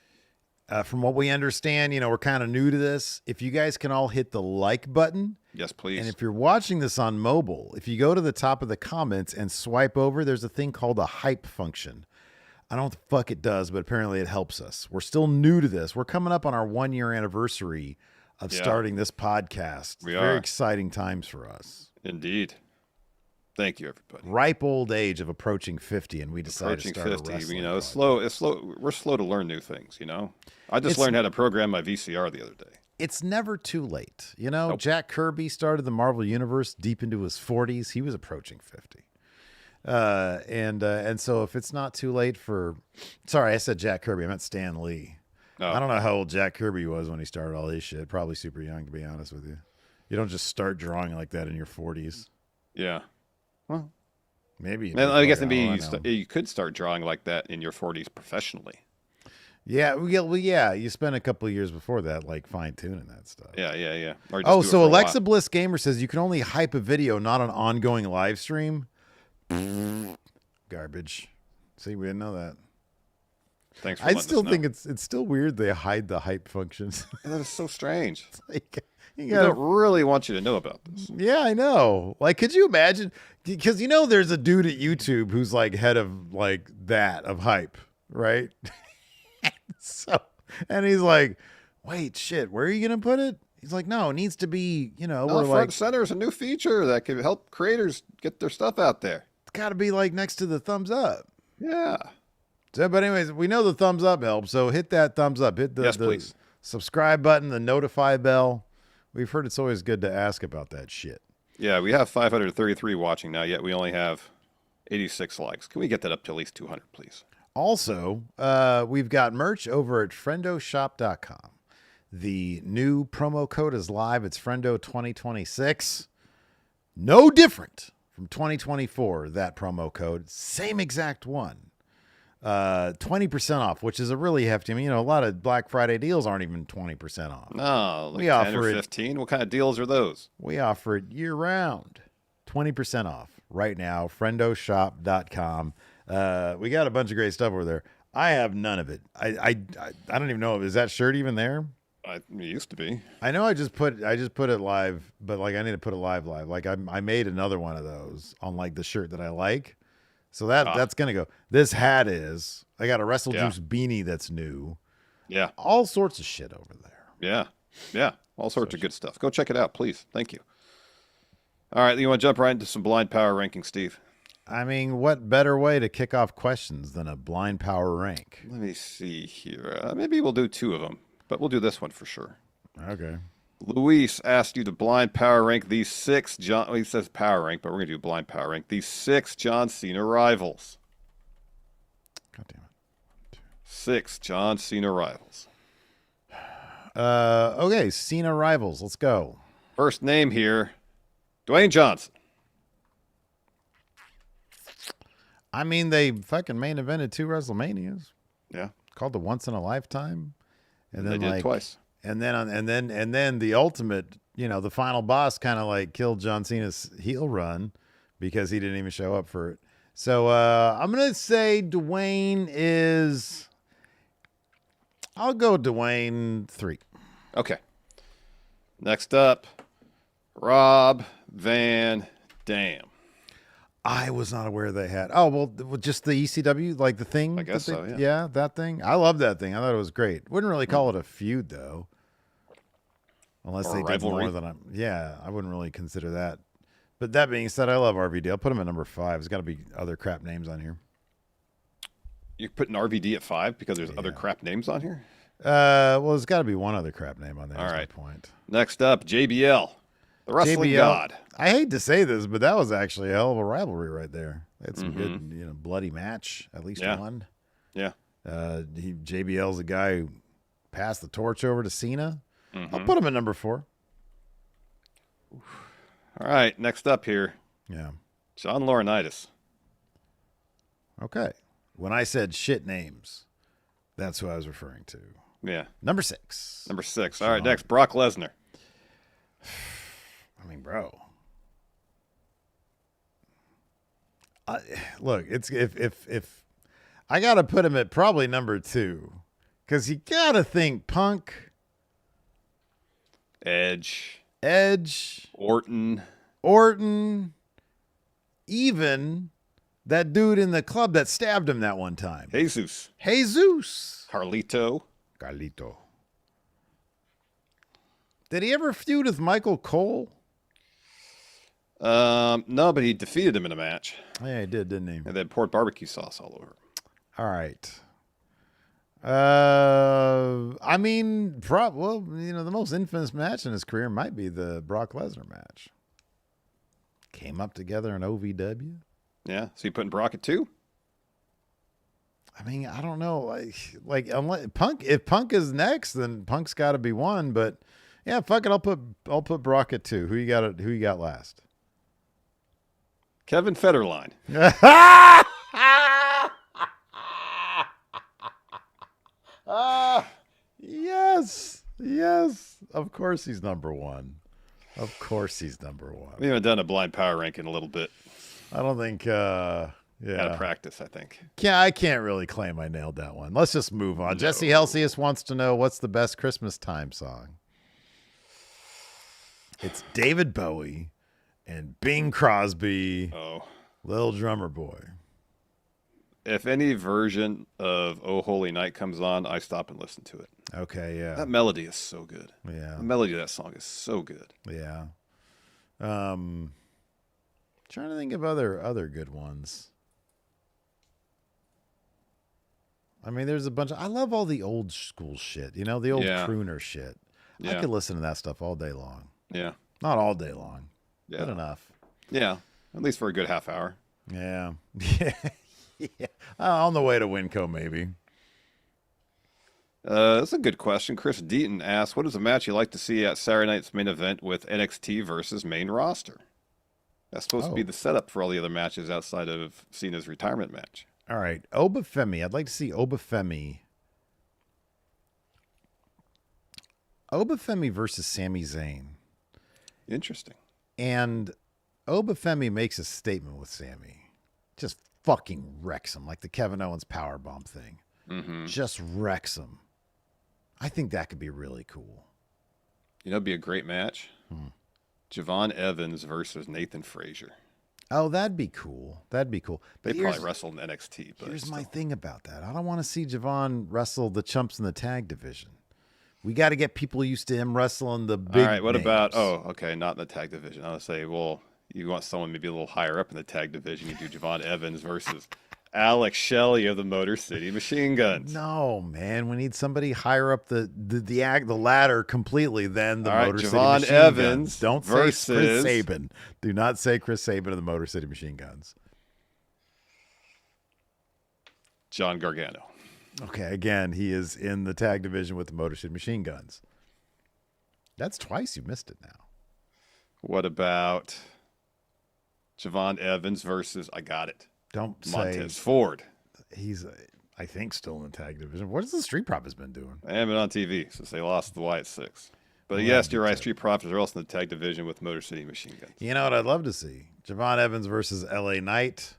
From what we understand, we're kind of new to this. If you guys can all hit the like button. Yes, please. And if you're watching this on mobile, if you go to the top of the comments and swipe over, there's a thing called a hype function. I don't know what the fuck it does, but apparently it helps us. We're still new to this. We're coming up on our 1-year anniversary of starting this podcast. We are. Very exciting times for us. Indeed. Thank you, everybody. Ripe old age of approaching 50, and we decided to start 50, a wrestling it's slow. We're slow to learn new things, I just learned how to program my VCR the other day. It's never too late. Nope. Jack Kirby started the Marvel Universe deep into his 40s. He was approaching 50. And so if it's not too late sorry, I said Jack Kirby. I meant Stan Lee. Oh. I don't know how old Jack Kirby was when he started all this shit. Probably super young, to be honest with you. You don't just start drawing like that in your 40s. Yeah. Well, maybe. I guess you could start drawing like that in your 40s professionally. Yeah, yeah. You spent a couple of years before that, like fine-tuning that stuff. Yeah. So Alexa Bliss Gamer says you can only hype a video, not an ongoing live stream. Garbage. See, we didn't know that. Thanks for I still think it's still weird they hide the hype functions. That is so strange. Like, we don't really want you to know about this. Yeah, I know. Like, could you imagine? Because there's a dude at YouTube who's like head of like that of hype, right? And he's like, wait, shit, where are you gonna put it? He's like, no, it needs to be, we're front center is a new feature that can help creators get their stuff out there. It's got to be like next to the thumbs up. Yeah. So, but anyways, we know the thumbs up helps, so hit that thumbs up. Hit the subscribe button, the notify bell. We've heard it's always good to ask about that shit. Yeah, we have 533 watching now, yet we only have 86 likes. Can we get that up to at least 200, please? Also, we've got merch over at friendoshop.com. The new promo code is live. It's Friendo 2026. No different from 2024, that promo code. Same exact one. 20% off, which is a really hefty. A lot of Black Friday deals aren't even 20% off. No, like we 10 offer or 15. What kind of deals are those? We offer it year round. 20% off right now. Friendoshop.com. We got a bunch of great stuff over there. I have none of it. I don't even know. Is that shirt even there? It used to be. I know I just put it live, but like I need to put it live. Like I made another one of those on like the shirt that I like. So that's gonna go. This hat is. I got a Wrestle Juice beanie that's new. Yeah. All sorts of shit over there. Yeah. All sorts of good stuff. Go check it out, please. Thank you. All right, you want to jump right into some blind power ranking, Steve? What better way to kick off questions than a blind power rank? Let me see here. Maybe we'll do 2 of them, but we'll do this one for sure. Okay. Luis asked you to blind power rank these 6 he says power rank, but we're going to do blind power rank these 6 John Cena rivals. God damn it. 6 John Cena rivals. Okay, Cena rivals. Let's go. First name here, Dwayne Johnson. They fucking main evented 2 WrestleManias. Yeah. Called the Once in a Lifetime. And then they did it twice. and then the ultimate, the final boss kind of like killed John Cena's heel run because he didn't even show up for it. So I'm gonna say Dwayne is. I'll go Dwayne 3. Okay. Next up, Rob Van Dam. I was not aware they had. Oh, well, just the ECW, like the thing. I guess so, yeah. Yeah, that thing. I love that thing. I thought it was great. Wouldn't really call it a feud, though. Unless Or they a did rivalry. more than I. Yeah, I wouldn't really consider that. But that being said, I love RVD. I'll put him at number 5. There's got to be other crap names on here. You're putting RVD at 5 because there's other crap names on here? Well, there's got to be one other crap name on there. All All right. my point. Next up, JBL, the wrestling JBL. god. I hate to say this, but that was actually a hell of a rivalry right there. They had some good, bloody match, at least one. Yeah. JBL's the guy who passed the torch over to Cena. I'll put him at number 4. All right, next up here, Yeah. John Laurinaitis. Okay. When I said shit names, that's who I was referring to. Yeah. Number 6. Number 6. All right, next, Brock Lesnar. I mean, bro. Look, it's if I gotta put him at probably number 2, because you gotta think Punk, Edge, Orton, even that dude in the club that stabbed him that one time, Jesus, Carlito. Did he ever feud with Michael Cole? No, but he defeated him in a match. Yeah, he did, didn't he? And then poured barbecue sauce all over. All right. I mean, the most infamous match in his career might be the Brock Lesnar match. Came up together in OVW. Yeah, so you putting Brock at 2? I mean, I don't know. Like unless if Punk is next, then Punk's got to be 1. But yeah, fuck it. I'll put Brock at 2. Who you got last? Kevin Federline. Yes. Of course he's number 1. We haven't done a blind power rank in a little bit. I don't think. Out of practice, I think. I can't really claim I nailed that one. Let's just move on. No. Jesse Helsius wants to know what's the best Christmas time song. It's David Bowie and Bing Crosby. Oh, Little Drummer Boy. If any version of "Oh Holy Night" comes on, I stop and listen to it. Okay, yeah. That melody is so good. Yeah. The melody of that song is so good. Yeah. Trying to think of other good ones. I mean, there's a bunch I love all the old school shit, the old crooner shit. Yeah. I could listen to that stuff all day long. Yeah. Not all day long. Yeah. Good enough. Yeah. At least for a good half hour. Yeah. Yeah. On the way to Winco, maybe. That's a good question. Chris Deaton asks, what is a match you like to see at Saturday night's main event with NXT versus main roster? That's supposed to be the setup for all the other matches outside of Cena's retirement match. All right. Obafemi. I'd like to see Obafemi. Obafemi versus Sami Zayn. Interesting. And Obafemi makes a statement with Sami. Just fucking wrecks him like the Kevin Owens powerbomb thing. Mm-hmm. Just wrecks him. I think that could be really cool. It'd be a great match. Javon Evans versus Nathan Frazier. Oh, that'd be cool. They probably wrestled in NXT. But here's my thing about that. I don't want to see Javon wrestle the chumps in the tag division. We got to get people used to him wrestling the big All right, what names. about, not in the tag division. I would say, well, you want someone maybe a little higher up in the tag division. You do Javon Evans versus Alex Shelley of the Motor City Machine Guns. No, man. We need somebody higher up the ladder completely than the Motor City Javon Machine Evans Guns. Don't versus say Chris Sabin. Do not say Chris Sabin of the Motor City Machine Guns. John Gargano. Okay, again, he is in the tag division with the Motor City Machine Guns. That's twice you missed it now. What about Javon Evans versus, I got it, Don't Montez say Ford. I think still in the tag division. What has the Street Profits been doing? They haven't been on TV since they lost the Wyatt Six. But Well, yes, that'd you're be right. good. Street Profits are also in the tag division with Motor City Machine Guns. You know what I'd love to see? Javon Evans versus LA Knight,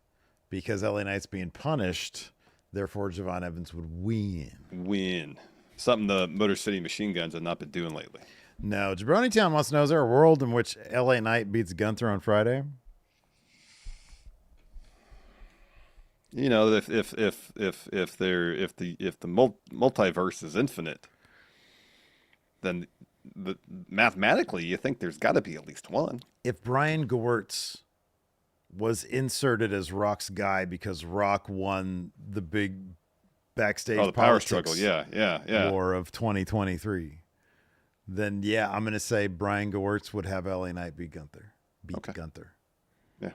because LA Knight's being punished. Therefore, Javon Evans would win. Something the Motor City Machine Guns have not been doing lately. No, Jabroni Town wants to know: is there a world in which LA Knight beats Gunther on Friday? You know, if the multiverse is infinite, then mathematically you think there's got to be at least one. If Brian Gewirtz was inserted as Rock's guy because Rock won the big backstage the power struggle, yeah. war of 2023, then yeah, I'm going to say Brian Gewirtz would have LA Knight beat Gunther. Gunther. Yeah.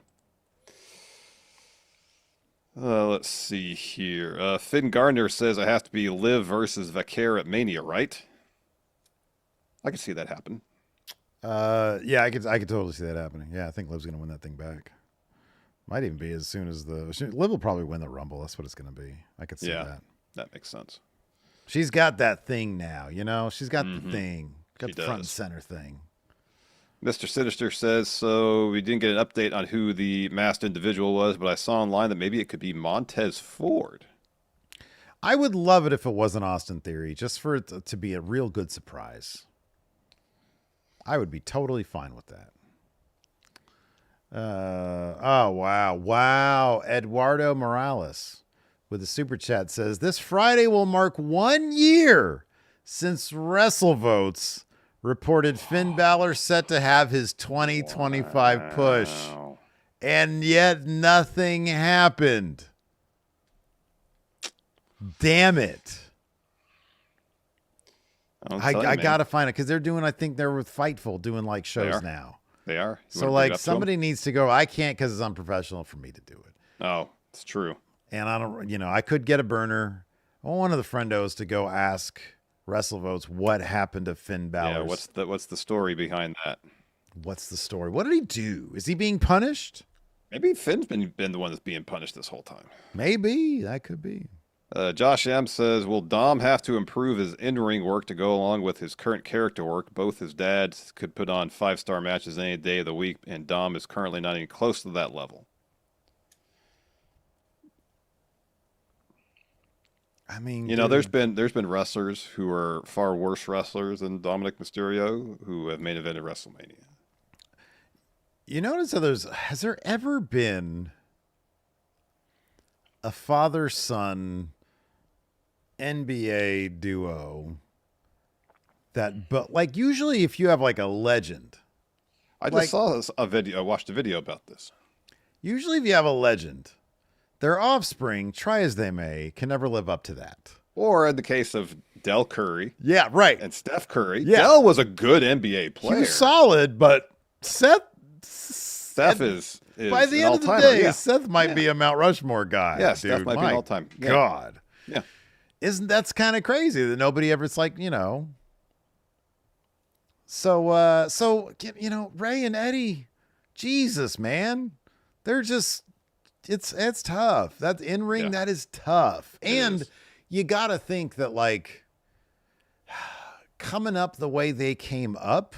Let's see here. Finn Gardner says it has to be Liv versus Vaquer at Mania, right? I can see that happen. Yeah, I could totally see that happening. Yeah, I think Liv's going to win that thing back. Might even be as soon as Liv will probably win the Rumble. That's what it's going to be. I could see that. That makes sense. She's got that thing now, you know? She's got the thing. Got She the front and does. center thing. Mr. Sinister says, so we didn't get an update on who the masked individual was, but I saw online that maybe it could be Montez Ford. I would love it if it wasn't Austin Theory, just for it to be a real good surprise. I would be totally fine with that. Oh, wow. Wow. Eduardo Morales with the super chat says, this Friday will mark 1 year since WrestleVotes reported Finn Balor set to have his 2025 push. And yet nothing happened. Damn it. I got to find it because they're doing, I think they're with Fightful doing like shows now. They are. So like somebody needs to go. I can't because it's unprofessional for me to do it. Oh, it's true. And I don't, I could get a burner. I want one of the friendos to go ask WrestleVotes what happened to Finn Balor. Yeah, what's the story behind that? What's the story? What did he do? Is he being punished? Maybe Finn's been the one that's being punished this whole time. Maybe. That could be. Josh M says, will Dom have to improve his in-ring work to go along with his current character work? Both his dads could put on 5-star matches any day of the week, and Dom is currently not even close to that level. I mean, there's been wrestlers who are far worse wrestlers than Dominic Mysterio who have main evented WrestleMania. You notice has there ever been a father-son NBA duo but like usually if you have like a legend, I just saw a video. I watched a video about this. Usually if you have a legend, their offspring, try as they may, can never live up to that. Or in the case of Del Curry. Yeah, right. And Steph Curry. Yeah. Del was a good NBA player. He was solid, but Seth is by the end of the day, Seth might be a Mount Rushmore guy. Yeah, dude. Steph might be an all-time. Yeah. God. Yeah. That's kind of crazy that nobody ever, it's like, So, Ray and Eddie, Jesus, man, they're just, it's tough. That in-ring, that is tough. And you got to think that like coming up the way they came up,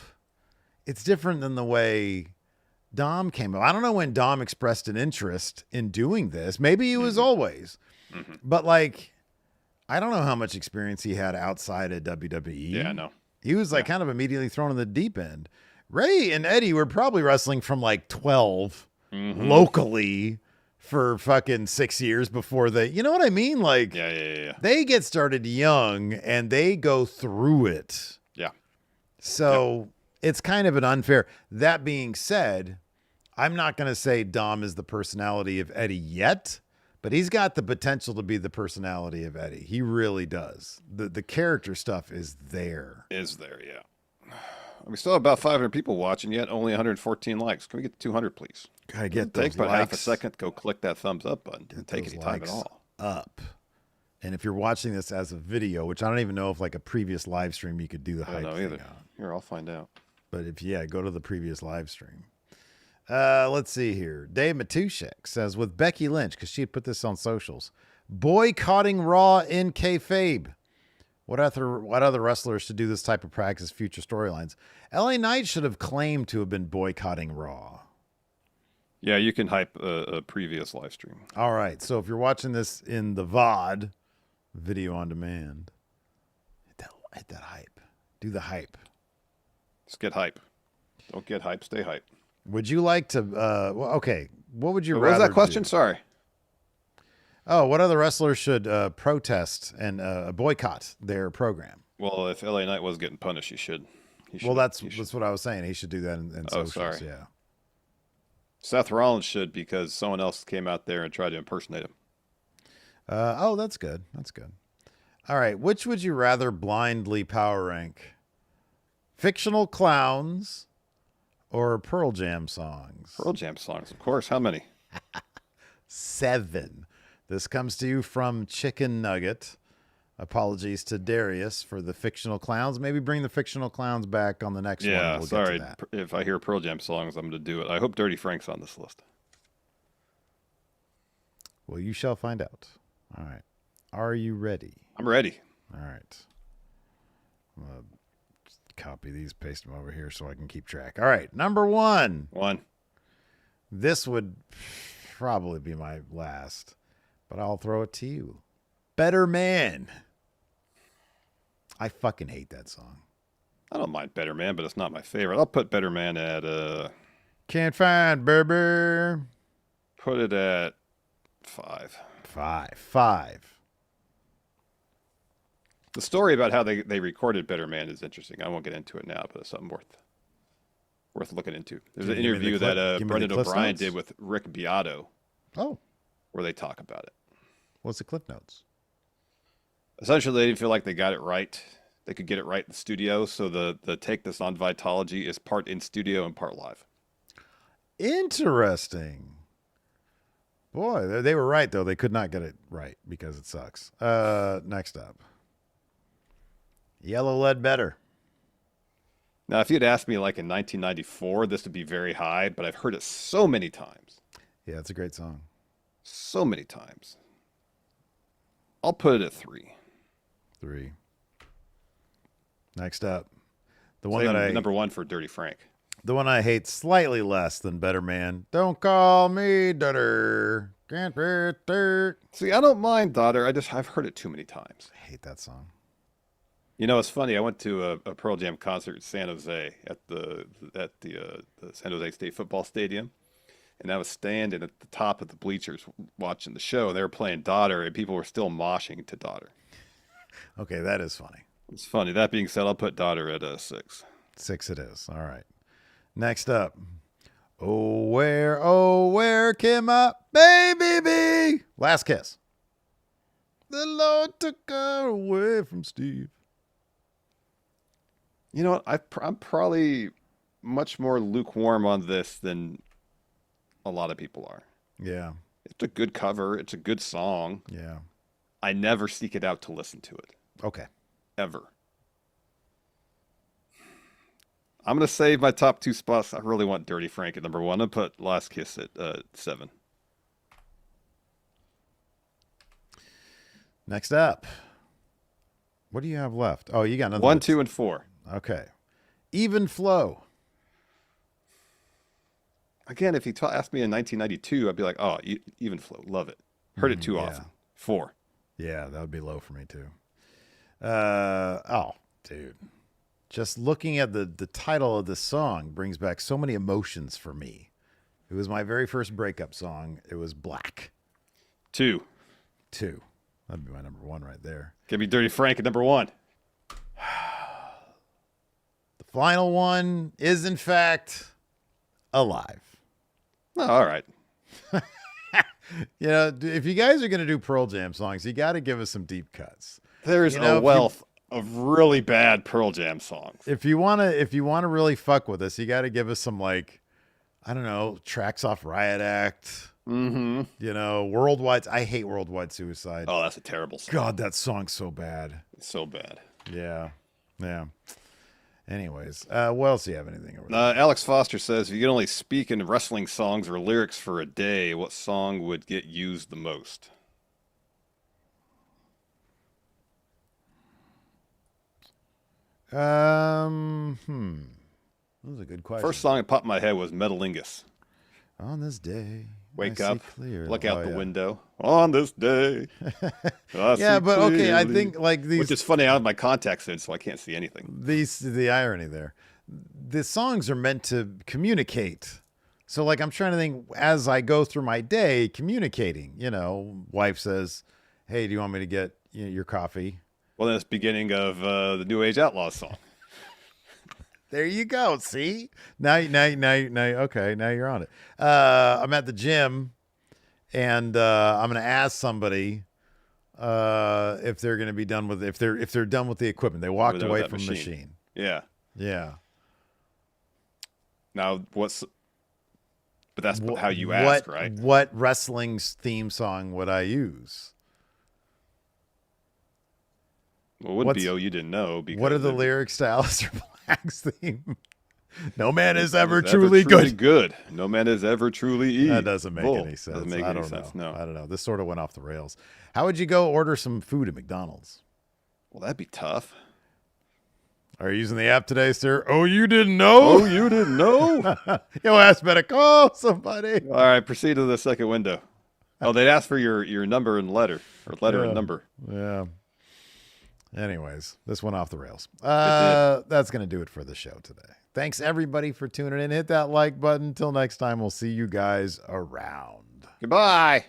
it's different than the way Dom came up. I don't know when Dom expressed an interest in doing this. Maybe he was always, but like, I don't know how much experience he had outside of WWE. Yeah, no. He was like kind of immediately thrown in the deep end. Ray and Eddie were probably wrestling from like 12 locally for fucking 6 years before they, you know what I mean? Like, they get started young and they go through it. Yeah. So it's kind of an unfair. That being said, I'm not going to say Dom is the personality of Eddie yet, but he's got the potential to be the personality of Eddie. He really does. The character stuff is there. Yeah. We still have about 500 people watching yet, only 114 likes. Can we get to 200, please? Gotta get those Take about likes. half a second to go click that thumbs up button. Didn't take any time at all. Up. And if you're watching this as a video, which I don't even know if like a previous live stream you could do the hype thing on. Here, I'll find out. But if go to the previous live stream. Let's see here. Dave Matushek says, with Becky Lynch, because she had put this on socials, boycotting Raw in kayfabe. What other wrestlers should do this type of practice future storylines? LA Knight should have claimed to have been boycotting Raw. Yeah, you can hype a previous live stream. All right. So if you're watching this in the VOD, video on demand, hit that hype. Do the hype. Just get hype. Don't get hype. Stay hype. Would you like to? Okay. What would you What rather was that question? do? Sorry. Oh, what other wrestlers should protest and boycott their program? Well, if LA Knight was getting punished, he should. Well, that's what I was saying. He should do that in Oh, socials. sorry. Yeah. Seth Rollins should, because someone else came out there and tried to impersonate him. That's good. That's good. All right. Which would you rather blindly power rank? Fictional clowns or Pearl Jam songs? Pearl Jam songs, of course. How many? 7. This comes to you from Chicken Nugget. Apologies to Darius for the fictional clowns. Maybe bring the fictional clowns back on the next one. Yeah, We'll sorry. Get to that. If I hear Pearl Jam songs, I'm going to do it. I hope Dirty Frank's on this list. Well, you shall find out. All right. Are you ready? I'm ready. All right. I'm going to copy these, paste them over here so I can keep track. All right. Number 1. This would probably be my last, but I'll throw it to you. Better Man. I fucking hate that song. I don't mind Better Man, but it's not my favorite. I'll put Better Man at Can't find baby. put it at 5. 5. The story about how they recorded Better Man is interesting. I won't get into it now, but it's something worth looking into. There's an interview that Brendan O'Brien notes? did with Rick Beato. Oh. Where they talk about it. What's the clip notes? Essentially, they didn't feel like they got it right. They could get it right in the studio, so the take that's on Vitology is part in studio and part live. Interesting. Boy, they were right, though. They could not get it right because it sucks. Next up. Yellow Lead Better. Now, if you'd asked me like in 1994, this would be very high, but I've heard it so many times. Yeah, it's a great song. So many times. I'll put it at 3. 3. Next up. Number 1 for Dirty Frank. The one I hate slightly less than Better Man. Don't call me daughter. Can't be dirt. See, I don't mind Daughter. I've heard it too many times. I hate that song. You know, it's funny. I went to a Pearl Jam concert in San Jose at the San Jose State Football Stadium, and I was standing at the top of the bleachers watching the show. And they were playing Daughter, and people were still moshing to Daughter. Okay, that is funny. It's funny. That being said, I'll put Daughter at 6. 6 it is. All right. Next up. Oh, where can my baby be? Last Kiss. The Lord took her away from Steve. You know what? I'm probably much more lukewarm on this than a lot of people are. Yeah. It's a good cover. It's a good song. Yeah. I never seek it out to listen to it. Okay. Ever. I'm going to save my top 2 spots. I really want Dirty Frank at number 1. I'll put Last Kiss at 7. Next up. What do you have left? Oh, you got another 1, 2, and 4. Okay. Even Flow. Again, if you asked me in 1992, I'd be like, oh, Even Flow. Love it. Heard it too often. 4. Yeah, that would be low for me too. Dude. Just looking at the title of the song brings back so many emotions for me. It was my very first breakup song. It was Black. 2. That'd be my number 1 right there. Give me Dirty Frank at number 1. The final one is, in fact, Alive. Oh, all right. You know, if you guys are going to do Pearl Jam songs, you got to give us some deep cuts. There's a wealth of really bad Pearl Jam songs. If you want to really fuck with us, you got to give us some, like, I don't know, tracks off Riot Act. Mm-hmm. You know, Worldwide. I hate Worldwide Suicide. Oh, that's a terrible song. God, that song's so bad. It's so bad. Yeah. Anyways, what else do you have anything over there? Alex Foster says, if you could only speak in wrestling songs or lyrics for a day, what song would get used the most? That was a good question. First song that popped in my head was Metalingus. On this day, Wake I up, see clear. look out the window. On this day, I Yeah, see but okay, I clearly. think like these, Which is funny. I have my contacts in, so I can't see anything. the irony there. The songs are meant to communicate. So like I'm trying to think as I go through my day, communicating. You know, wife says, "Hey, do you want me to get your coffee?" Well, then it's beginning of the New Age Outlaws song. There you go. See, okay, now you're on it. I'm at the gym, and I'm going to ask somebody if they're going to be done with if they're done with the equipment. They walked With away that from the machine. Yeah. Yeah. Now, but that's how you ask, right? What wrestling's theme song would I use? Well, it wouldn't be "Oh, You Didn't Know." Because What are the lyrics to Aleister Black's theme? No man is ever Is truly good. No man is ever truly evil. That doesn't make any sense. Doesn't make I any don't sense. know. No. I don't know. This sort of went off the rails. How would you go order some food at McDonald's? Well, that'd be tough. Are you using the app today, sir? Oh, you didn't know? Oh, you didn't know? Your ass better call somebody. All right, proceed to the second window. Oh, they'd ask for your number and letter, or letter and number. Yeah. Anyways, this went off the rails. That's going to do it for the show today. Thanks, everybody, for tuning in. Hit that like button. Until next time, we'll see you guys around. Goodbye.